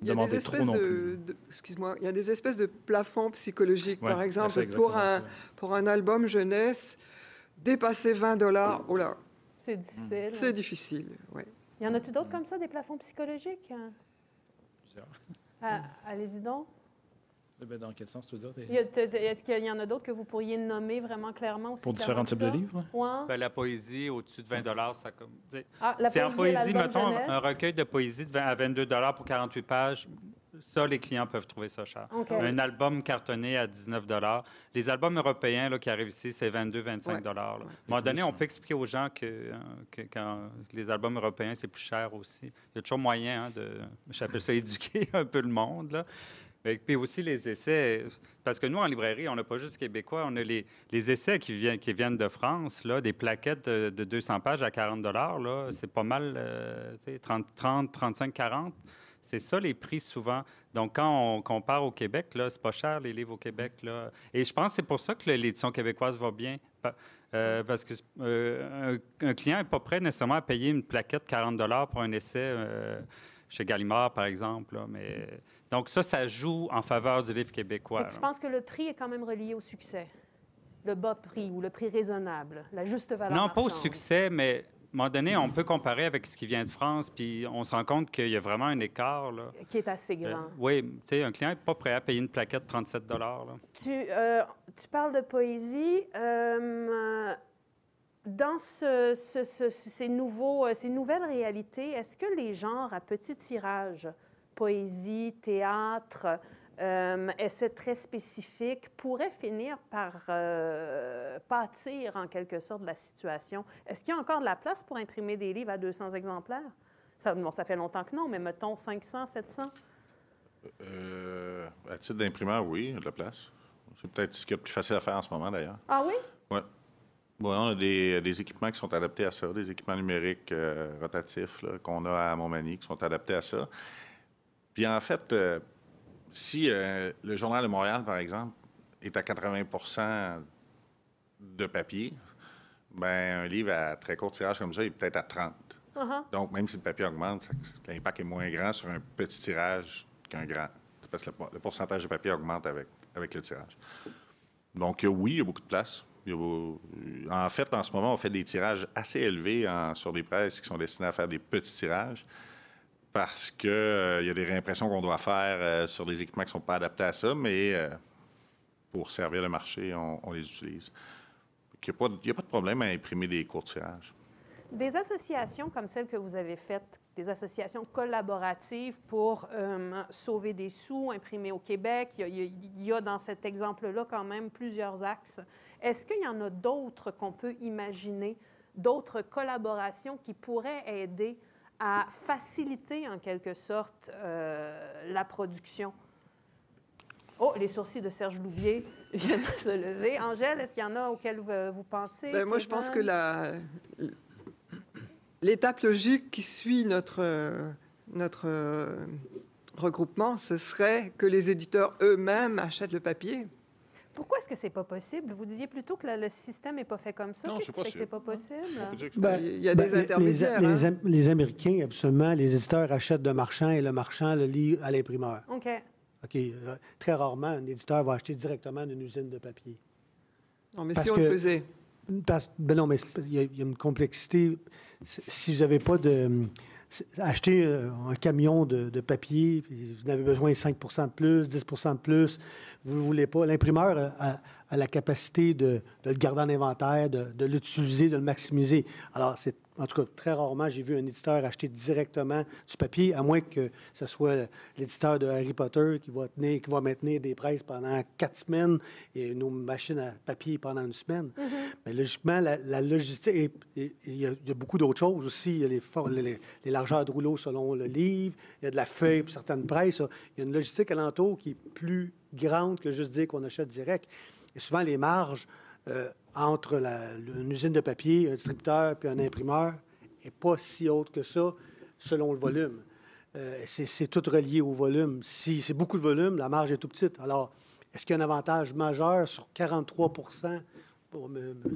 demander trop non plus. Excuse-moi, il y a des espèces de plafonds psychologiques. Ouais, par exemple, c'est pour un album jeunesse, dépasser 20 $, oh là, C'est difficile. c'est difficile, oui. Y en a-tu d'autres comme ça, des plafonds psychologiques? Plusieurs. Allez-y donc. Dans quel sens tu veux dire? Est-ce qu'il y en a d'autres que vous pourriez nommer vraiment clairement aussi? Pour différents types de livres? Ouais. Ben, la poésie, au-dessus de 20 ça comme... La C'est en poésie, l'album mettons, jeunesse. un recueil de poésie à 22 pour 48 pages. Ça, les clients peuvent trouver ça cher. OK. Un album cartonné à 19 Les albums européens là, qui arrivent ici, c'est 22-25 là. À un moment donné, on peut expliquer aux gens que quand les albums européens, c'est plus cher aussi. Il y a toujours moyen j'appelle ça éduquer un peu le monde, là. Puis aussi les essais, parce que nous, en librairie, on n'a pas juste québécois, on a les essais qui viennent de France, là, des plaquettes de 200 pages à 40 là, c'est pas mal, 30, 35, 40. C'est ça les prix souvent. Donc, quand on compare au Québec, là, c'est pas cher les livres au Québec, là. Et je pense que c'est pour ça que l'édition québécoise va bien. Parce que un client n'est pas prêt nécessairement à payer une plaquette 40 pour un essai chez Gallimard, par exemple. Là, donc, ça joue en faveur du livre québécois. Tu penses que le prix est quand même relié au succès? Le bas prix ou le prix raisonnable, la juste valeur Non, marchande. pas au succès, mais à un moment donné, on peut comparer avec ce qui vient de France, puis on se rend compte qu'il y a vraiment un écart. Là. Qui est assez grand. Oui, tu sais, un client n'est pas prêt à payer une plaquette de 37 là. Tu parles de poésie. Dans ces nouvelles réalités, est-ce que les genres à petit tirage, poésie, théâtre, essais très spécifiques, pourraient finir par pâtir en quelque sorte de la situation? Est-ce qu'il y a encore de la place pour imprimer des livres à 200 exemplaires? Ça fait longtemps que non, mais mettons 500, 700? À titre d'imprimeur, oui, il y a de la place. C'est peut-être ce qu'il y a de plus facile à faire en ce moment, d'ailleurs. Ah oui? Oui. Ouais, on a des équipements qui sont adaptés à ça, des équipements numériques rotatifs là, qu'on a à Montmagny qui sont adaptés à ça. Puis en fait, si le Journal de Montréal, par exemple, est à 80 de papier, bien, un livre à très court tirage comme ça, il est peut-être à 30. Donc, même si le papier augmente, l'impact est moins grand sur un petit tirage qu'un grand. C'est parce que le pourcentage de papier augmente avec le tirage. Donc, oui, il y a beaucoup de place. En fait, en ce moment, on fait des tirages assez élevés sur des presses qui sont destinées à faire des petits tirages parce qu'il y a des réimpressions qu'on doit faire sur des équipements qui ne sont pas adaptés à ça, mais pour servir le marché, on les utilise. Il n'y a pas de problème à imprimer des courts tirages. Des associations comme celle que vous avez faites, des associations collaboratives pour sauver des sous, imprimer au Québec, il y a dans cet exemple-là quand même plusieurs axes. Est-ce qu'il y en a d'autres qu'on peut imaginer, d'autres collaborations qui pourraient aider à faciliter en quelque sorte la production? Oh, les sourcils de Serge Louvier viennent de se lever. Angèle, est-ce qu'il y en a auxquels vous pensez? Bien, moi, je pense que l'étape logique qui suit notre regroupement, ce serait que les éditeurs eux-mêmes achètent le papier. Pourquoi est-ce que c'est pas possible? Vous disiez plutôt que le système n'est pas fait comme ça. Non, Qu'est-ce qui fait que c'est pas possible? Il y a des intermédiaires. Les Américains, absolument, les éditeurs achètent de marchand et le marchand le lit à l'imprimeur. OK. OK. Très rarement, un éditeur va acheter directement d'une usine de papier. Non, mais si on le faisait. Non, mais il y a une complexité. Si vous n'avez pas de... Acheter un camion de papier, puis vous en avez besoin de 5 de plus, 10 de plus, vous ne voulez pas. L'imprimeur a la capacité de le garder en inventaire, de l'utiliser, de le maximiser. Alors, en tout cas, très rarement, j'ai vu un éditeur acheter directement du papier, à moins que ce soit l'éditeur de Harry Potter qui va maintenir des presses pendant 4 semaines et nos machines à papier pendant 1 semaine. Mais logiquement, la logistique, il y a beaucoup d'autres choses aussi. Il y a les largeurs de rouleau selon le livre, il y a de la feuille pour certaines presses. Il y a une logistique alentour qui est plus grande que juste dire qu'on achète direct. Et souvent, les marges entre une usine de papier, un distributeur puis un imprimeur n'est pas si haute que ça selon le volume. C'est tout relié au volume. Si c'est beaucoup de volume, la marge est tout petite. Alors, est-ce qu'il y a un avantage majeur sur 43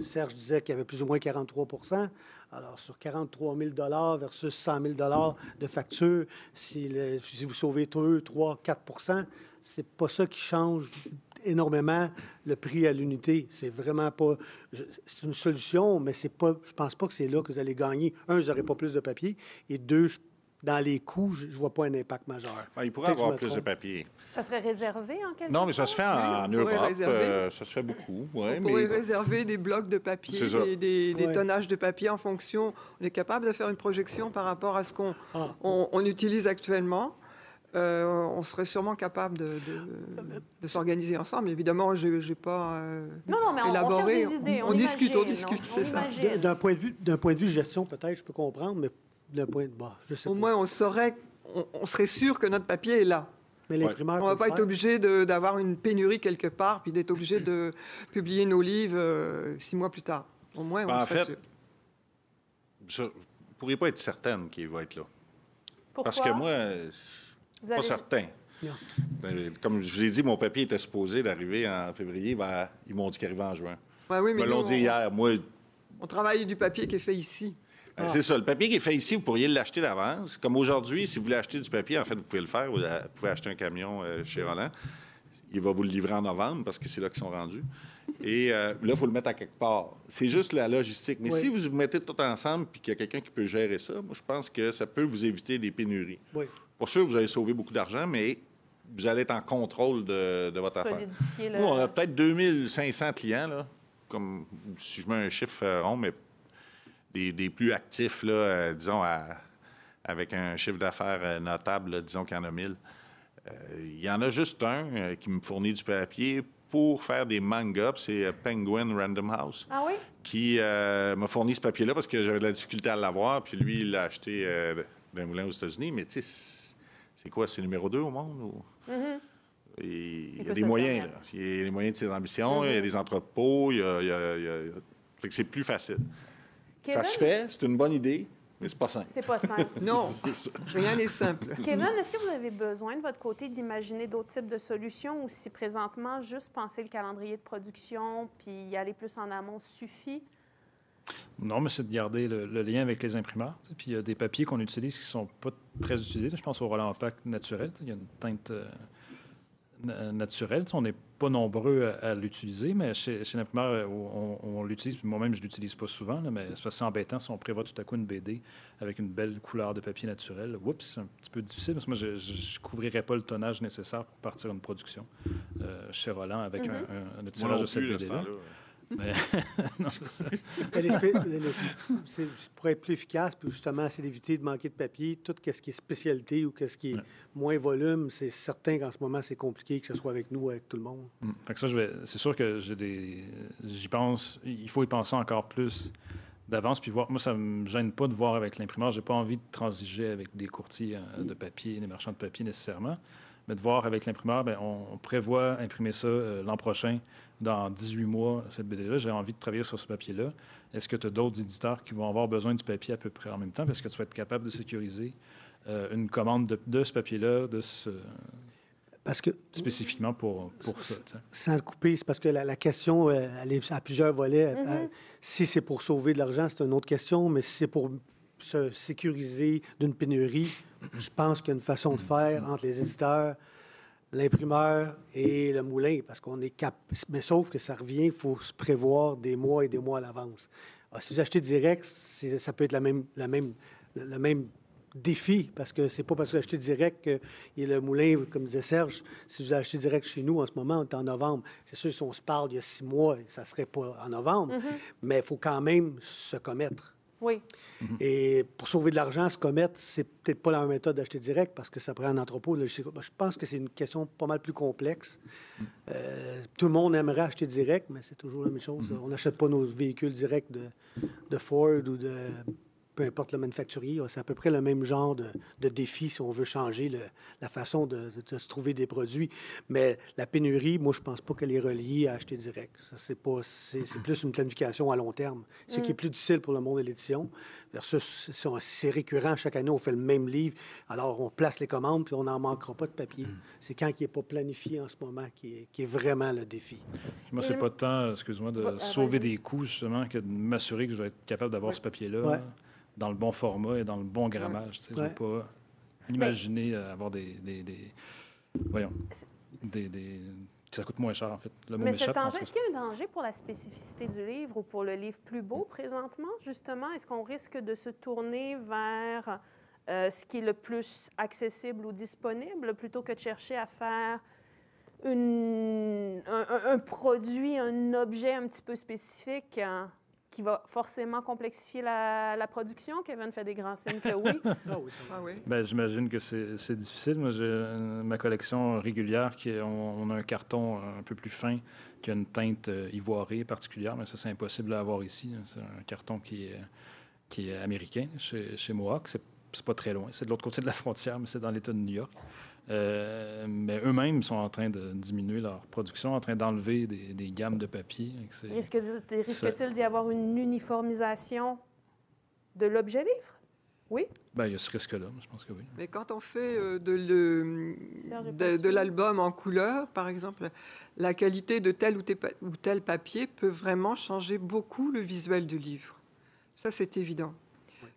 Serge disait qu'il y avait plus ou moins 43 Alors, sur 43 000 versus 100 000 de facture, si vous sauvez 2, 3, 4 c'est pas ça qui change énormément le prix à l'unité. C'est vraiment pas... C'est une solution, mais c'est pas, je pense pas que c'est là que vous allez gagner. Un, vous n'aurez pas plus de papier. Et deux, dans les coûts, je ne vois pas un impact majeur. Il pourrait avoir plus de papier. Ça serait réservé en quelque sorte? Non, mais ça se fait en Europe. Ça se fait beaucoup. Ouais, on pourrait réserver des blocs de papier, des tonnages de papier en fonction. On est capable de faire une projection par rapport à ce qu'on on utilise actuellement. On serait sûrement capable de s'organiser ensemble. Évidemment, je n'ai pas élaboré. On discute, c'est ça. D'un point de vue gestion, peut-être, je peux comprendre, mais d'un point de vue, je sais pas. Au moins, on serait sûr que notre papier est là. Mais l'imprimeur on ne va pas être obligé d'avoir une pénurie quelque part, puis d'être obligé de publier nos livres 6 mois plus tard. Au moins, on serait sûr. Je ne pourrais pas être certaine qu'il va être là. Pourquoi? Parce que moi... Pas certain. Comme je vous l'ai dit, mon papier était supposé d'arriver en février. Ils m'ont dit qu'il arrivait en juin. Oui, mais ils me l'ont dit hier. Moi, on travaille du papier qui est fait ici. C'est ça. Le papier qui est fait ici, vous pourriez l'acheter d'avance. Comme aujourd'hui, si vous voulez acheter du papier, en fait, vous pouvez le faire. Vous pouvez acheter un camion chez Roland. Il va vous le livrer en novembre parce que c'est là qu'ils sont rendus. Et là, il faut le mettre à quelque part. C'est juste la logistique. Mais si vous mettez tout ensemble et qu'il y a quelqu'un qui peut gérer ça, moi, je pense que ça peut vous éviter des pénuries. Oui. Pas sûr que vous allez sauver beaucoup d'argent, mais vous allez être en contrôle de votre affaire. Nous, on a peut-être 2500 clients, là, comme si je mets un chiffre rond, mais des plus actifs, là, disons, avec un chiffre d'affaires notable, là, disons qu'il y en a 1000. Il y en a juste un qui me fournit du papier pour faire des manga, c'est Penguin Random House, qui m'a fourni ce papier-là parce que j'avais de la difficulté à l'avoir, puis lui, il l'a acheté d'un moulin aux États-Unis, mais tu sais, c'est quoi, c'est numéro 2 au monde? Ou... Il y a des moyens, là. Il y a les moyens de ses ambitions, il y a des entrepôts, Fait que c'est plus facile. Kevin? Ça se fait, c'est une bonne idée, mais c'est pas simple. C'est pas simple. Non, rien n'est simple. Kevin, est-ce que vous avez besoin de votre côté d'imaginer d'autres types de solutions ou si présentement, juste penser le calendrier de production puis y aller plus en amont suffit? Non, mais c'est de garder le lien avec les imprimeurs. Puis il y a des papiers qu'on utilise qui ne sont pas très utilisés. Je pense au Roland Pack naturel. Il y a une teinte naturelle. On n'est pas nombreux à l'utiliser, mais chez l'imprimeur, on l'utilise. Moi-même, je ne l'utilise pas souvent, là, mais c'est assez embêtant si on prévoit tout à coup une BD avec une belle couleur de papier naturel. Oups, c'est un petit peu difficile parce que moi, je ne couvrirais pas le tonnage nécessaire pour partir une production chez Roland avec un tirage de cette BD-là. Mais non, pour être plus efficace, puis justement, c'est d'éviter de manquer de papier. Tout ce qui est spécialité ou ce qui est moins volume, c'est certain qu'en ce moment, c'est compliqué que ce soit avec nous, avec tout le monde. Fait que ça, c'est sûr que j'y pense. Il faut y penser encore plus d'avance. Puis voir, moi, ça ne me gêne pas de voir avec l'imprimeur. Je n'ai pas envie de transiger avec des courtiers de papier, des marchands de papier nécessairement. Mais de voir avec l'imprimeur, bien, on prévoit imprimer ça l'an prochain, dans 18 mois, cette BD-là. J'ai envie de travailler sur ce papier-là. Est-ce que tu as d'autres éditeurs qui vont avoir besoin du papier à peu près en même temps? Parce que tu vas être capable de sécuriser une commande de ce papier-là, parce que, spécifiquement pour ça. T'sais. Sans le couper, c'est parce que la question, elle est à plusieurs volets. Si c'est pour sauver de l'argent, c'est une autre question, mais si c'est pour se sécuriser d'une pénurie, je pense qu'il y a une façon de faire entre les éditeurs, l'imprimeur et le moulin, parce qu'on est mais sauf que ça revient, il faut se prévoir des mois et des mois à l'avance. Alors, si vous achetez direct, ça peut être le même défi, parce que c'est pas parce que vous achetez direct que le moulin, comme disait Serge, si vous achetez direct chez nous en ce moment, on est en novembre. C'est sûr, si on se parle il y a 6 mois, ça serait pas en novembre, mais il faut quand même se commettre. Oui. Et pour sauver de l'argent, se commettre, c'est peut-être pas la même méthode d'acheter direct parce que ça prend un entrepôt. Là, je pense que c'est une question pas mal plus complexe. Tout le monde aimerait acheter direct, mais c'est toujours la même chose. On n'achète pas nos véhicules directs de Ford ou peu importe le manufacturier, c'est à peu près le même genre de défi si on veut changer la façon de se trouver des produits. Mais la pénurie, moi, je pense pas qu'elle est reliée à acheter direct. Ça, c'est plus une planification à long terme. Ce qui est plus difficile pour le monde de l'édition. Versus, si c'est récurrent, chaque année, on fait le même livre, alors on place les commandes, puis on n'en manquera pas de papier. C'est quand il n'est pas planifié en ce moment qui est vraiment le défi. Moi, c'est pas tant, excuse-moi, de sauver des coûts, justement, que de m'assurer que je vais être capable d'avoir ce papier-là dans le bon format et dans le bon grammage. Je ne vais pas imaginer avoir voyons, que ça coûte moins cher, en fait. Le mot m'échappe. Est-ce qu'il y a un danger pour la spécificité du livre ou pour le livre plus beau présentement, justement? Est-ce qu'on risque de se tourner vers ce qui est le plus accessible ou disponible plutôt que de chercher à faire un produit, un objet un petit peu spécifique qui va forcément complexifier la production? Kevin fait des grands signes que oui. Oui. Bien, j'imagine que c'est difficile. Moi, j'ai ma collection régulière, on a un carton un peu plus fin qui a une teinte ivoirée particulière, mais ça, c'est impossible à avoir ici. C'est un carton qui est américain chez Mohawk. C'est pas très loin. C'est de l'autre côté de la frontière, mais c'est dans l'État de New York. Mais eux-mêmes sont en train de diminuer leur production, en train d'enlever des gammes de papier. Risque-t-il d'y avoir une uniformisation de l'objet livre? Oui? Bien, il y a ce risque-là, je pense que oui. Mais quand on fait de l'album en couleur, par exemple, la qualité de tel ou tel papier peut vraiment changer beaucoup le visuel du livre. Ça, c'est évident.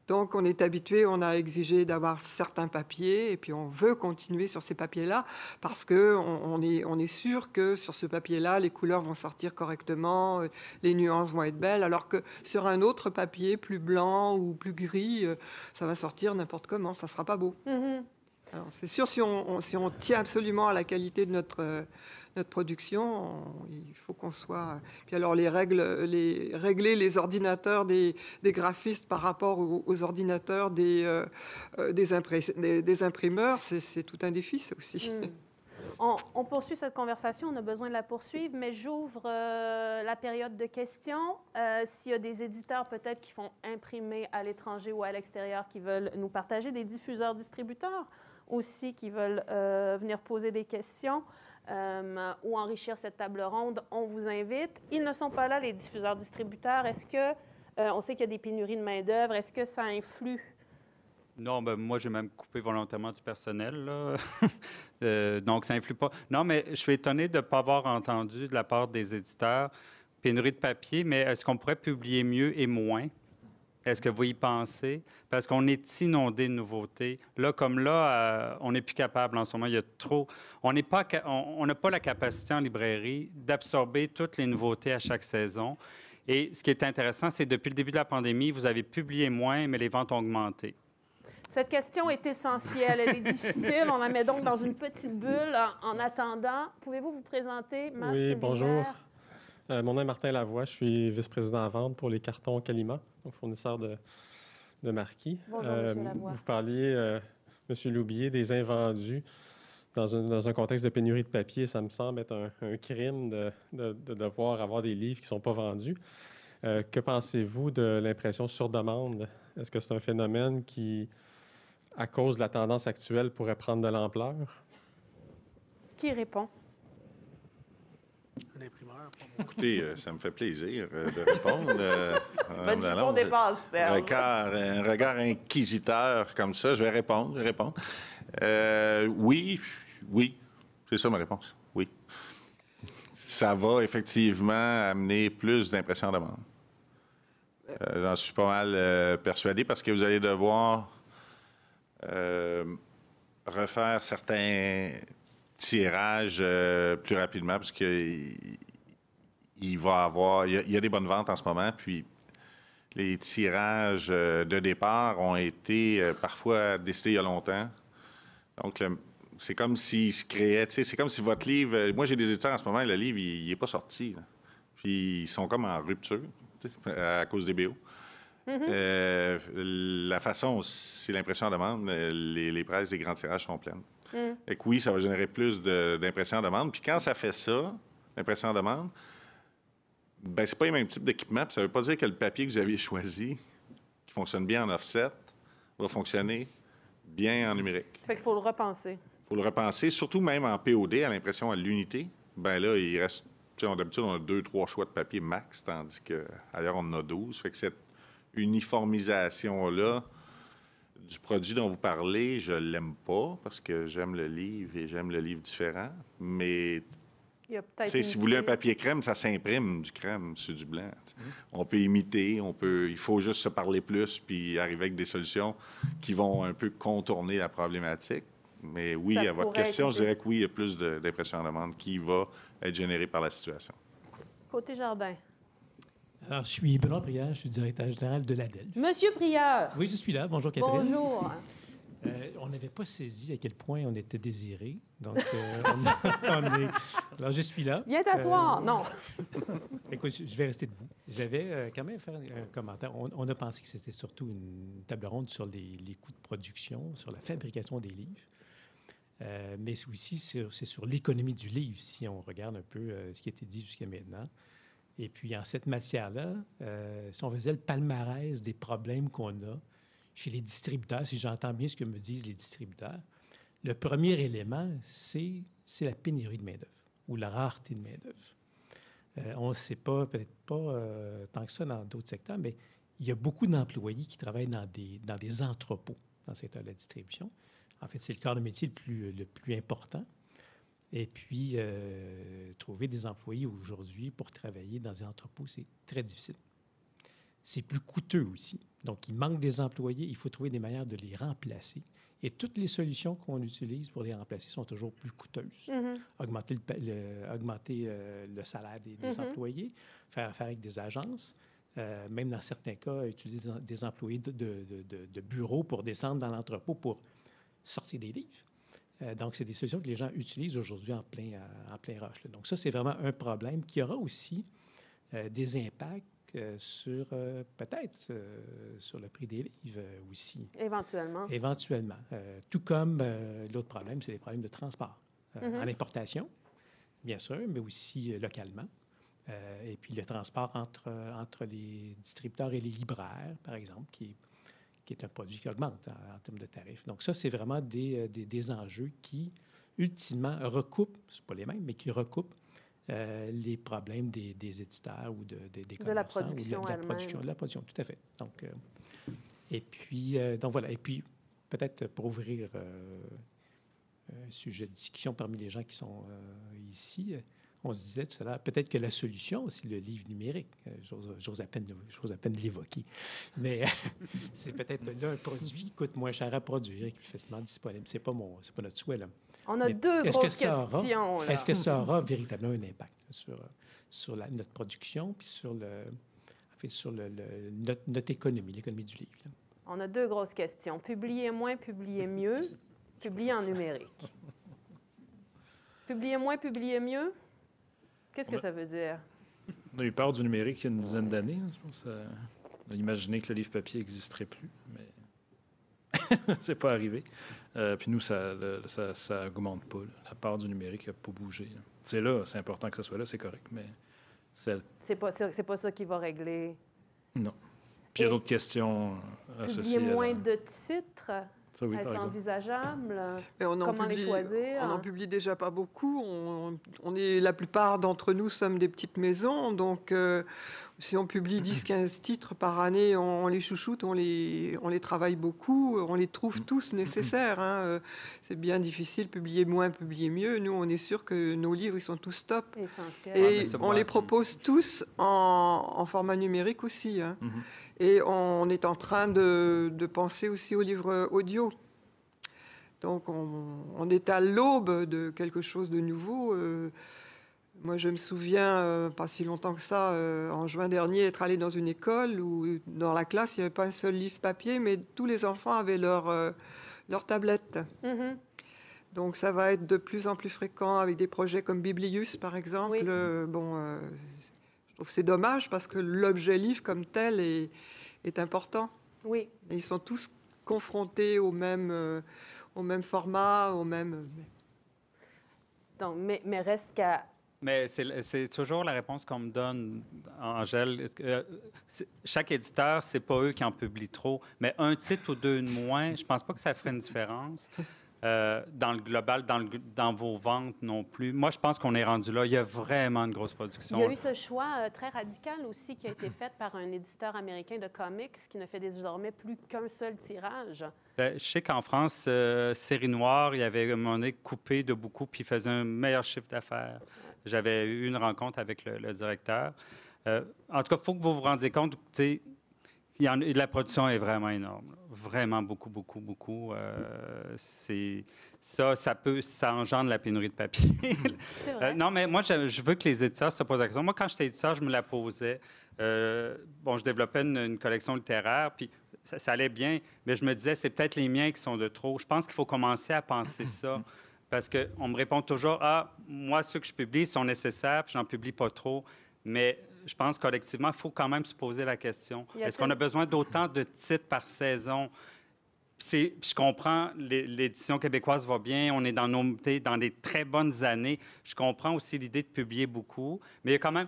Donc, on est habitué, on a exigé d'avoir certains papiers et puis on veut continuer sur ces papiers-là parce qu'on est sûr que sur ce papier-là, les couleurs vont sortir correctement, les nuances vont être belles, alors que sur un autre papier, plus blanc ou plus gris, ça va sortir n'importe comment, ça ne sera pas beau. Mm-hmm. Alors, c'est sûr, si on tient absolument à la qualité de notre production, il faut qu'on soit... Puis alors, régler les ordinateurs des graphistes par rapport aux ordinateurs des imprimeurs, c'est tout un défi, ça aussi. On poursuit cette conversation, on a besoin de la poursuivre, mais j'ouvre la période de questions. S'il y a des éditeurs peut-être qui font imprimer à l'étranger ou à l'extérieur qui veulent nous partager, des diffuseurs-distributeurs aussi qui veulent venir poser des questions ou enrichir cette table ronde, on vous invite. Ils ne sont pas là, les diffuseurs-distributeurs. Est-ce que, on sait qu'il y a des pénuries de main-d'œuvre, est-ce que ça influe? Non, ben moi, j'ai même coupé volontairement du personnel, là. Donc, ça influe pas. Non, mais je suis étonné de ne pas avoir entendu de la part des éditeurs pénurie de papier, mais est-ce qu'on pourrait publier mieux et moins? Est-ce que vous y pensez? Parce qu'on est inondé de nouveautés. Là, comme là, on n'est plus capable en ce moment. Il y a trop... On n'a pas la capacité en librairie d'absorber toutes les nouveautés à chaque saison. Et ce qui est intéressant, c'est que depuis le début de la pandémie, vous avez publié moins, mais les ventes ont augmenté. Cette question est essentielle. Elle est difficile. On la met donc dans une petite bulle. En attendant, pouvez-vous vous présenter, Masque Oui, bonjour. Libraire? Mon nom est Martin Lavoie. Je suis vice-président à vente pour les cartons Calima, donc fournisseur de marquis. Bonjour, M. Lavoie. Vous parliez, M. Loubier, des invendus. Dans un contexte de pénurie de papier, ça me semble être un crime de devoir avoir des livres qui ne sont pas vendus. Que pensez-vous de l'impression sur demande? Est-ce que c'est un phénomène qui, à cause de la tendance actuelle, pourrait prendre de l'ampleur? Qui répond? Un imprimeur. Écoutez, ça me fait plaisir de répondre. Bonne discours dépasse, Serge. Un regard inquisiteur comme ça, je vais répondre. Oui, c'est ça ma réponse. Oui. Ça va effectivement amener plus d'impression de demande. J'en suis pas mal persuadé parce que vous allez devoir refaire certains tirages plus rapidement parce qu'il y a des bonnes ventes en ce moment, puis les tirages de départ ont été parfois décidés il y a longtemps. Donc, c'est comme s'il se créait, c'est comme si votre livre... Moi, j'ai des éditeurs en ce moment, le livre, il n'est pas sorti. Là. Puis, ils sont comme en rupture à cause des BO. La façon, c'est l'impression à demande. Les presses des grands tirages sont pleines. Et que oui, ça va générer plus d'impression à demande. Puis quand ça fait ça, l'impression à demande, ben c'est pas le même type d'équipement. Puis ça veut pas dire que le papier que vous aviez choisi, qu'il fonctionne bien en offset va fonctionner bien en numérique. Fait qu'il faut le repenser. Il faut le repenser, surtout même en POD, à l'impression à l'unité. Ben là, il reste... D'habitude, on a 2-3 choix de papier max, tandis qu'ailleurs, on en a 12. Fait que cette uniformisation-là du produit dont vous parlez, je l'aime pas parce que j'aime le livre et j'aime le livre différent. Mais Il y a peut-être si vous voulez un papier crème, ça s'imprime du crème sur du blanc. On peut imiter, il faut juste se parler plus puis arriver avec des solutions qui vont un peu contourner la problématique. Mais oui, Ça à votre pourrait question, être je dirais plus. que oui, il y a plus d'impression en demande qui va être générée par la situation. Côté jardin. Alors, je suis Benoît Prieur, je suis directeur général de l'ADEL. Monsieur Prieur. Oui, je suis là. Bonjour, Catherine. Bonjour. On n'avait pas saisi à quel point on était désiré. Donc, Alors, je suis là. Viens t'asseoir. Non. Écoute, je vais rester debout. J'avais quand même fait un commentaire. On a pensé que c'était surtout une table ronde sur les coûts de production, sur la fabrication des livres. Mais aussi, c'est sur l'économie du livre, si on regarde un peu ce qui a été dit jusqu'à maintenant. Et puis, en cette matière-là, si on faisait le palmarès des problèmes qu'on a chez les distributeurs, si j'entends bien ce que me disent les distributeurs, le premier élément, c'est la pénurie de main-d'œuvre ou la rareté de main-d'œuvre. On ne sait pas, peut-être pas tant que ça dans d'autres secteurs, mais il y a beaucoup d'employés qui travaillent dans des entrepôts dans le secteur de la distribution. En fait, c'est le corps de métier le plus important. Et puis, trouver des employés aujourd'hui pour travailler dans des entrepôts, c'est très difficile. C'est plus coûteux aussi. Donc, il manque des employés. Il faut trouver des manières de les remplacer. Et toutes les solutions qu'on utilise pour les remplacer sont toujours plus coûteuses. Augmenter le salaire des employés, faire affaire avec des agences, même dans certains cas, utiliser des employés de bureau pour descendre dans l'entrepôt pour sortir des livres. Donc, c'est des solutions que les gens utilisent aujourd'hui en plein rush. Là. Donc, ça, c'est vraiment un problème qui aura aussi des impacts sur, peut-être, sur le prix des livres aussi. Éventuellement. Éventuellement. Tout comme l'autre problème, c'est les problèmes de transport. À l'importation, bien sûr, mais aussi localement. Et puis le transport entre les distributeurs et les libraires, par exemple, qui est un produit qui augmente en termes de tarifs. Donc ça, c'est vraiment des enjeux qui, ultimement, recoupent, c'est pas les mêmes, mais qui recoupent les problèmes des éditeurs ou des commerçants. De la production elle-même. De la production, tout à fait. Donc, et puis, donc voilà. Et puis, peut-être pour ouvrir un sujet de discussion parmi les gens qui sont ici, on se disait tout à l'heure, peut-être que la solution, c'est le livre numérique. J'ose à peine l'évoquer. Mais c'est peut-être là un produit qui coûte moins cher à produire et qui est plus facilement disponible. C'est pas notre souhait, là. On a deux grosses questions. Est-ce que ça aura véritablement un impact sur notre production puis sur notre économie, l'économie du livre? Là? On a deux grosses questions. Publier moins, publier mieux, publier en numérique. Publier moins, publier mieux? Qu'est-ce que ça veut dire? On a eu peur du numérique il y a une dizaine d'années. Je pense on a imaginé que le livre papier n'existerait plus, mais c'est pas arrivé. Puis nous, ça augmente pas. Là. La part du numérique n'a pas bougé. Là. C'est là, c'est important que ça soit là, c'est correct, mais... C'est pas ça qui va régler. Non. Puis il y a d'autres questions associées. Publier moins de titres? Ça, oui, est-ce envisageable? Mais Comment les choisir? On n'en publie déjà pas beaucoup. La plupart d'entre nous sommes des petites maisons. Donc, si on publie 10-15 titres par année, on les chouchoute, on les travaille beaucoup, on les trouve tous nécessaires. Hein. C'est bien difficile, publier moins, publier mieux. Nous, on est sûr que nos livres, ils sont tous top. Essentiel. Et on les propose tous en format numérique aussi. Hein. Et on est en train de penser aussi aux livres audio. Donc, on est à l'aube de quelque chose de nouveau. Moi, je me souviens, pas si longtemps que ça, en juin dernier, être allé dans une école où, dans la classe, il n'y avait pas un seul livre papier, mais tous les enfants avaient leur tablette. Donc, ça va être de plus en plus fréquent avec des projets comme Biblius, par exemple. Oui. Je trouve que c'est dommage parce que l'objet livre comme tel est important. Oui. Et ils sont tous confrontés au même format, au même... Donc, mais reste qu'à Mais c'est toujours la réponse qu'on me donne, Angèle. Chaque éditeur, c'est pas eux qui en publient trop, mais un titre ou deux de moins, je pense pas que ça ferait une différence. Dans le global, dans vos ventes non plus. Moi, je pense qu'on est rendu là. Il y a vraiment une grosse production. Il y a eu ce choix très radical aussi qui a été fait par un éditeur américain de comics qui ne fait désormais plus qu'un seul tirage. Je sais qu'en France, Série Noire, il y avait à un moment donné coupé de beaucoup puis il faisait un meilleur chiffre d'affaires. J'avais eu une rencontre avec le directeur. En tout cas, il faut que vous vous rendiez compte, tu sais, la production est vraiment énorme. Là. Vraiment beaucoup, beaucoup, beaucoup. Ça engendre la pénurie de papier. C'est vrai. Non, mais moi, je veux que les éditeurs se posent la question. Moi, quand j'étais éditeur, je me la posais. Je développais une collection littéraire, puis ça allait bien, mais je me disais, c'est peut-être les miens qui sont de trop. Je pense qu'il faut commencer à penser ça, parce qu'on me répond toujours, moi, ceux que je publie sont nécessaires, puis j'en publie pas trop, mais je pense collectivement, il faut quand même se poser la question. Est-ce qu'on a besoin d'autant de titres par saison? Je comprends, l'édition québécoise va bien, on est dans des très bonnes années. Je comprends aussi l'idée de publier beaucoup, mais il y a quand même...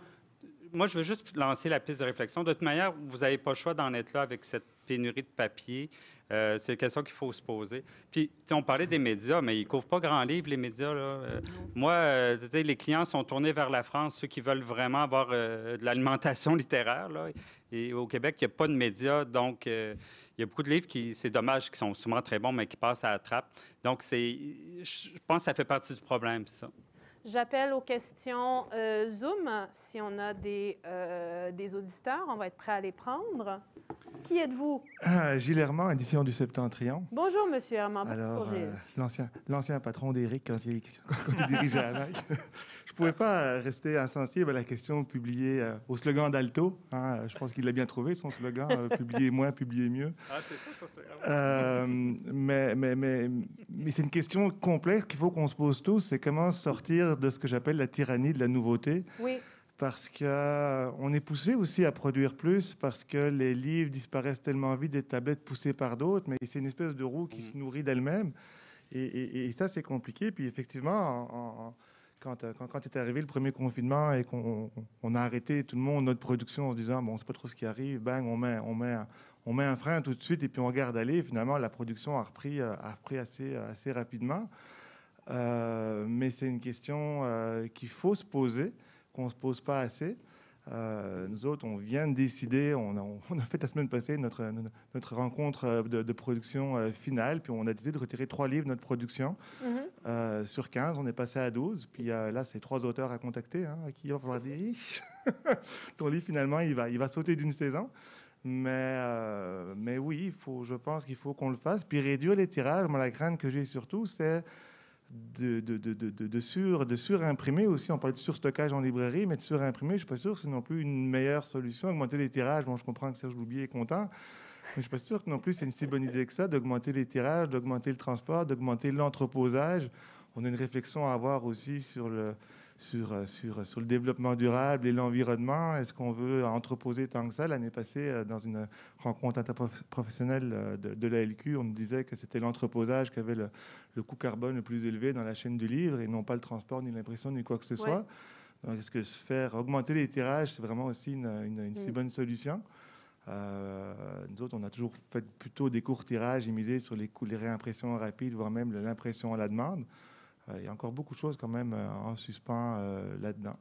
Moi, je veux juste lancer la piste de réflexion. De toute manière, vous n'avez pas le choix d'en être là avec cette pénurie de papier. C'est une question qu'il faut se poser. Puis, on parlait des médias, mais ils ne couvrent pas grand livre, les médias. Là. Moi, les clients sont tournés vers la France, ceux qui veulent vraiment avoir de l'alimentation littéraire. Là. Et au Québec, il n'y a pas de médias, donc il y a beaucoup de livres c'est dommage, qui sont souvent très bons, mais qui passent à la trappe. Donc, je pense que ça fait partie du problème, ça. J'appelle aux questions Zoom. Si on a des auditeurs, on va être prêt à les prendre. Qui êtes-vous? Gilles Herman, édition du Septentrion. Bonjour, Monsieur Herman. Alors, Bonjour, Gilles. l'ancien patron d'Éric quand il dirigeait ANAC. Je ne pouvais pas rester insensible à la question publiée au slogan d'Alto. Hein, je pense qu'il l'a bien trouvé, son slogan, publier moins, publier mieux. Ah, c'est ça. Mais c'est une question complexe qu'il faut qu'on se pose tous, c'est comment sortir de ce que j'appelle la tyrannie de la nouveauté. Oui. Parce qu'on est poussé aussi à produire plus, parce que les livres disparaissent tellement vite des tablettes poussées par d'autres, mais c'est une espèce de roue qui se nourrit d'elle-même. Et ça, c'est compliqué. Puis effectivement, quand est arrivé le premier confinement et qu'on a arrêté tout le monde, notre production, en se disant, bon, c'est pas trop ce qui arrive, bang, on met un frein tout de suite et puis on regarde aller. Finalement, la production a repris assez rapidement. Mais c'est une question qu'il faut se poser, qu'on ne se pose pas assez. Nous autres, on vient de décider, on a fait la semaine passée notre rencontre de production finale, puis on a décidé de retirer 3 livres de notre production. Sur 15, on est passé à 12, puis là, c'est 3 auteurs à contacter, à qui il va falloir dire ton livre, finalement, il va sauter d'une saison. Mais oui, je pense qu'il faut qu'on le fasse. Puis réduire les tirages, moi, la crainte que j'ai surtout, c'est de surimprimer aussi. On parle de surstockage en librairie, mais de surimprimer, je ne suis pas sûr que c'est non plus une meilleure solution. Augmenter les tirages, bon, je comprends que Serge Loubier est content, mais je ne suis pas sûr que non plus c'est une si bonne idée que ça, d'augmenter les tirages, d'augmenter le transport, d'augmenter l'entreposage. On a une réflexion à avoir aussi sur le développement durable et l'environnement. Est-ce qu'on veut entreposer tant que ça? L'année passée, dans une rencontre interprofessionnelle de la LQ, on nous disait que c'était l'entreposage qui avait le coût carbone le plus élevé dans la chaîne du livre et non pas le transport, ni l'impression, ni quoi que ce soit. Donc, est-ce que augmenter les tirages, c'est vraiment aussi une si bonne solution? Nous autres, on a toujours fait plutôt des courts tirages et misé sur les réimpressions rapides, voire même l'impression à la demande. Il y a encore beaucoup de choses quand même en suspens là-dedans.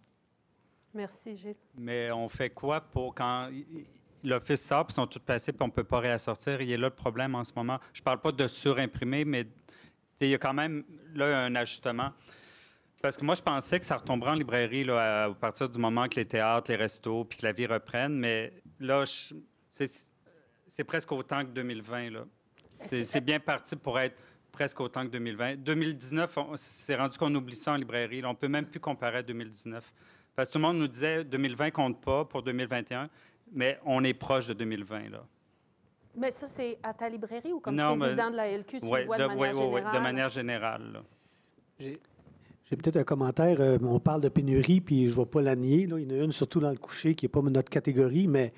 Merci, Gilles. Mais on fait quoi pour quand l'Office sort, puis ils sont tous placés, puis on ne peut pas réassortir? Il y a là le problème en ce moment. Je ne parle pas de surimprimer, mais il y a quand même là un ajustement. Parce que moi, je pensais que ça retomberait en librairie là, à partir du moment que les théâtres, les restos, puis que la vie reprenne. Mais là, c'est presque autant que 2020. Là. C'est bien parti pour être presque autant que 2020. 2019, c'est rendu qu'on oublie ça en librairie. Là, on ne peut même plus comparer à 2019. Parce que tout le monde nous disait 2020 compte pas pour 2021, mais on est proche de 2020. Là. Mais ça, c'est à ta librairie ou comme président de la LQ, tu le vois de manière générale? Oui, de manière générale. Là. J'ai peut-être un commentaire. On parle de pénurie, puis je ne vais pas la nier. Là. Il y en a une, surtout dans le coucher, qui n'est pas notre catégorie, mais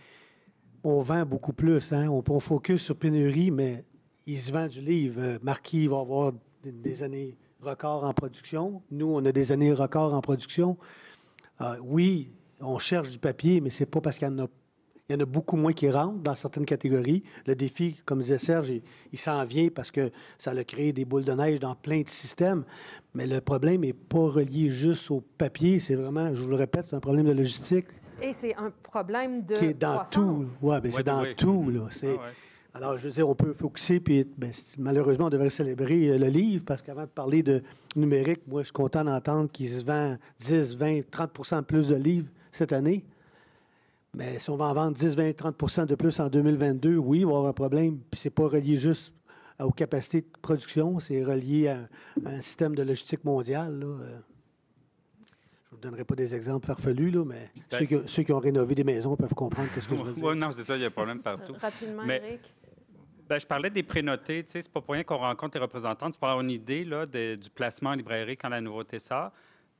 on vend beaucoup plus. Hein? On focus sur pénurie, mais il se vend du livre. Marquis va avoir des années records en production. Nous, on a des années records en production. Oui, on cherche du papier, mais c'est pas parce qu'il y en a beaucoup moins qui rentrent dans certaines catégories. Le défi, comme disait Serge, il s'en vient parce que ça a créé des boules de neige dans plein de systèmes. Mais le problème n'est pas relié juste au papier. C'est vraiment, je vous le répète, c'est un problème de logistique. Et c'est un problème de qui est dans tout. Oui, c'est dans tout. Là. Alors, je veux dire, on peut focuser, puis malheureusement, on devrait célébrer le livre, parce qu'avant de parler de numérique, moi, je suis content d'entendre qu'il se vend 10, 20, 30 plus de livres cette année. Mais si on va en vendre 10, 20, 30 de plus en 2022, oui, il va y avoir un problème. Puis c'est pas relié juste aux capacités de production, c'est relié à un système de logistique mondial. Là. Je ne vous donnerai pas des exemples farfelus, là, mais ceux qui ont rénové des maisons peuvent comprendre ce que je veux dire. Oui, non, c'est ça, il y a un problème partout. Rapidement, mais, Éric. Je parlais des prénotés. Tu sais, c'est pas pour rien qu'on rencontre les représentants. Tu peux avoir une idée là, du placement en librairie quand la nouveauté sort.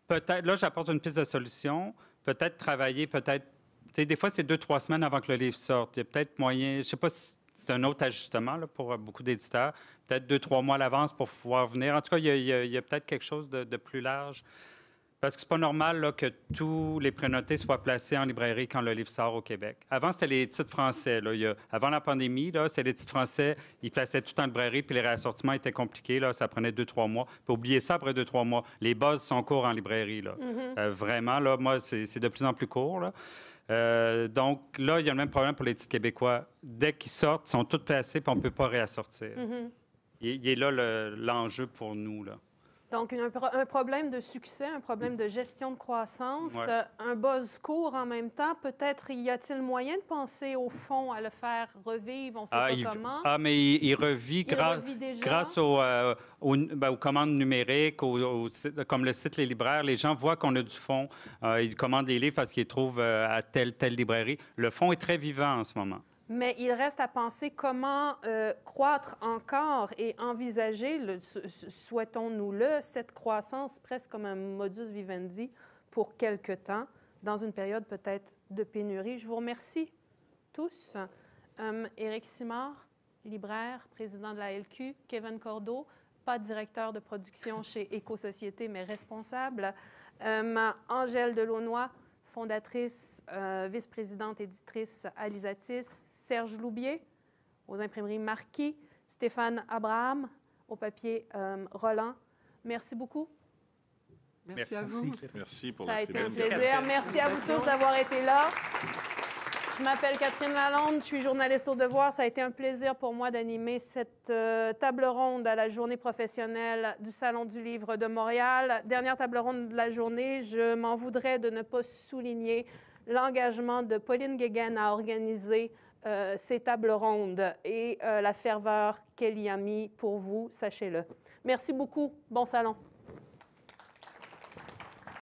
Peut-être, là, j'apporte une piste de solution. Peut-être travailler, peut-être... Tu sais, des fois, c'est 2-3 semaines avant que le livre sorte. Il y a peut-être moyen... Je ne sais pas si c'est un autre ajustement là, pour beaucoup d'éditeurs. Peut-être 2-3 mois à l'avance pour pouvoir venir. En tout cas, il y a peut-être quelque chose de plus large. Parce que c'est pas normal là, que tous les prénotés soient placés en librairie quand le livre sort au Québec. Avant, c'était les titres français. Là. Avant la pandémie, c'est les titres français, ils plaçaient tout en librairie, puis les réassortiments étaient compliqués. Là, ça prenait 2-3 mois. Puis oubliez ça après 2-3 mois. Les buzz sont courts en librairie. Là. Vraiment, là, moi, c'est de plus en plus court. Là. Donc là, il y a le même problème pour les titres québécois. Dès qu'ils sortent, ils sont tous placés, puis on ne peut pas réassortir. Il est là l'enjeu pour nous. Là. Donc, un problème de succès, un problème de gestion de croissance, un buzz court en même temps. Peut-être y a-t-il moyen de penser au fond à le faire revivre, on ne sait pas comment. Mais il revit grâce aux commandes numériques, comme le site Les Libraires. Les gens voient qu'on a du fond. Ils commandent des livres parce qu'ils trouvent à telle librairie. Le fond est très vivant en ce moment. Mais il reste à penser comment croître encore et envisager, souhaitons-nous-le, cette croissance presque comme un modus vivendi pour quelque temps, dans une période peut-être de pénurie. Je vous remercie tous. Éric Simard, libraire, président de la LQ, Kevin Cordeau, pas directeur de production chez Éco-Société, mais responsable, Angèle Delaunoy, fondatrice, vice-présidente éditrice à l'ISATIS, Serge Loubier, aux imprimeries Marquis, Stéphane Abraham, au papier Roland. Merci beaucoup. Merci à vous. Merci pour Ça a la été un tribune. plaisir. Merci à vous tous d'avoir été là. Je m'appelle Catherine Lalonde, je suis journaliste au Devoir. Ça a été un plaisir pour moi d'animer cette table ronde à la journée professionnelle du Salon du Livre de Montréal. Dernière table ronde de la journée, je m'en voudrais de ne pas souligner l'engagement de Pauline Guéguen à organiser ces tables rondes et la ferveur qu'elle y a mis pour vous, sachez-le. Merci beaucoup. Bon salon.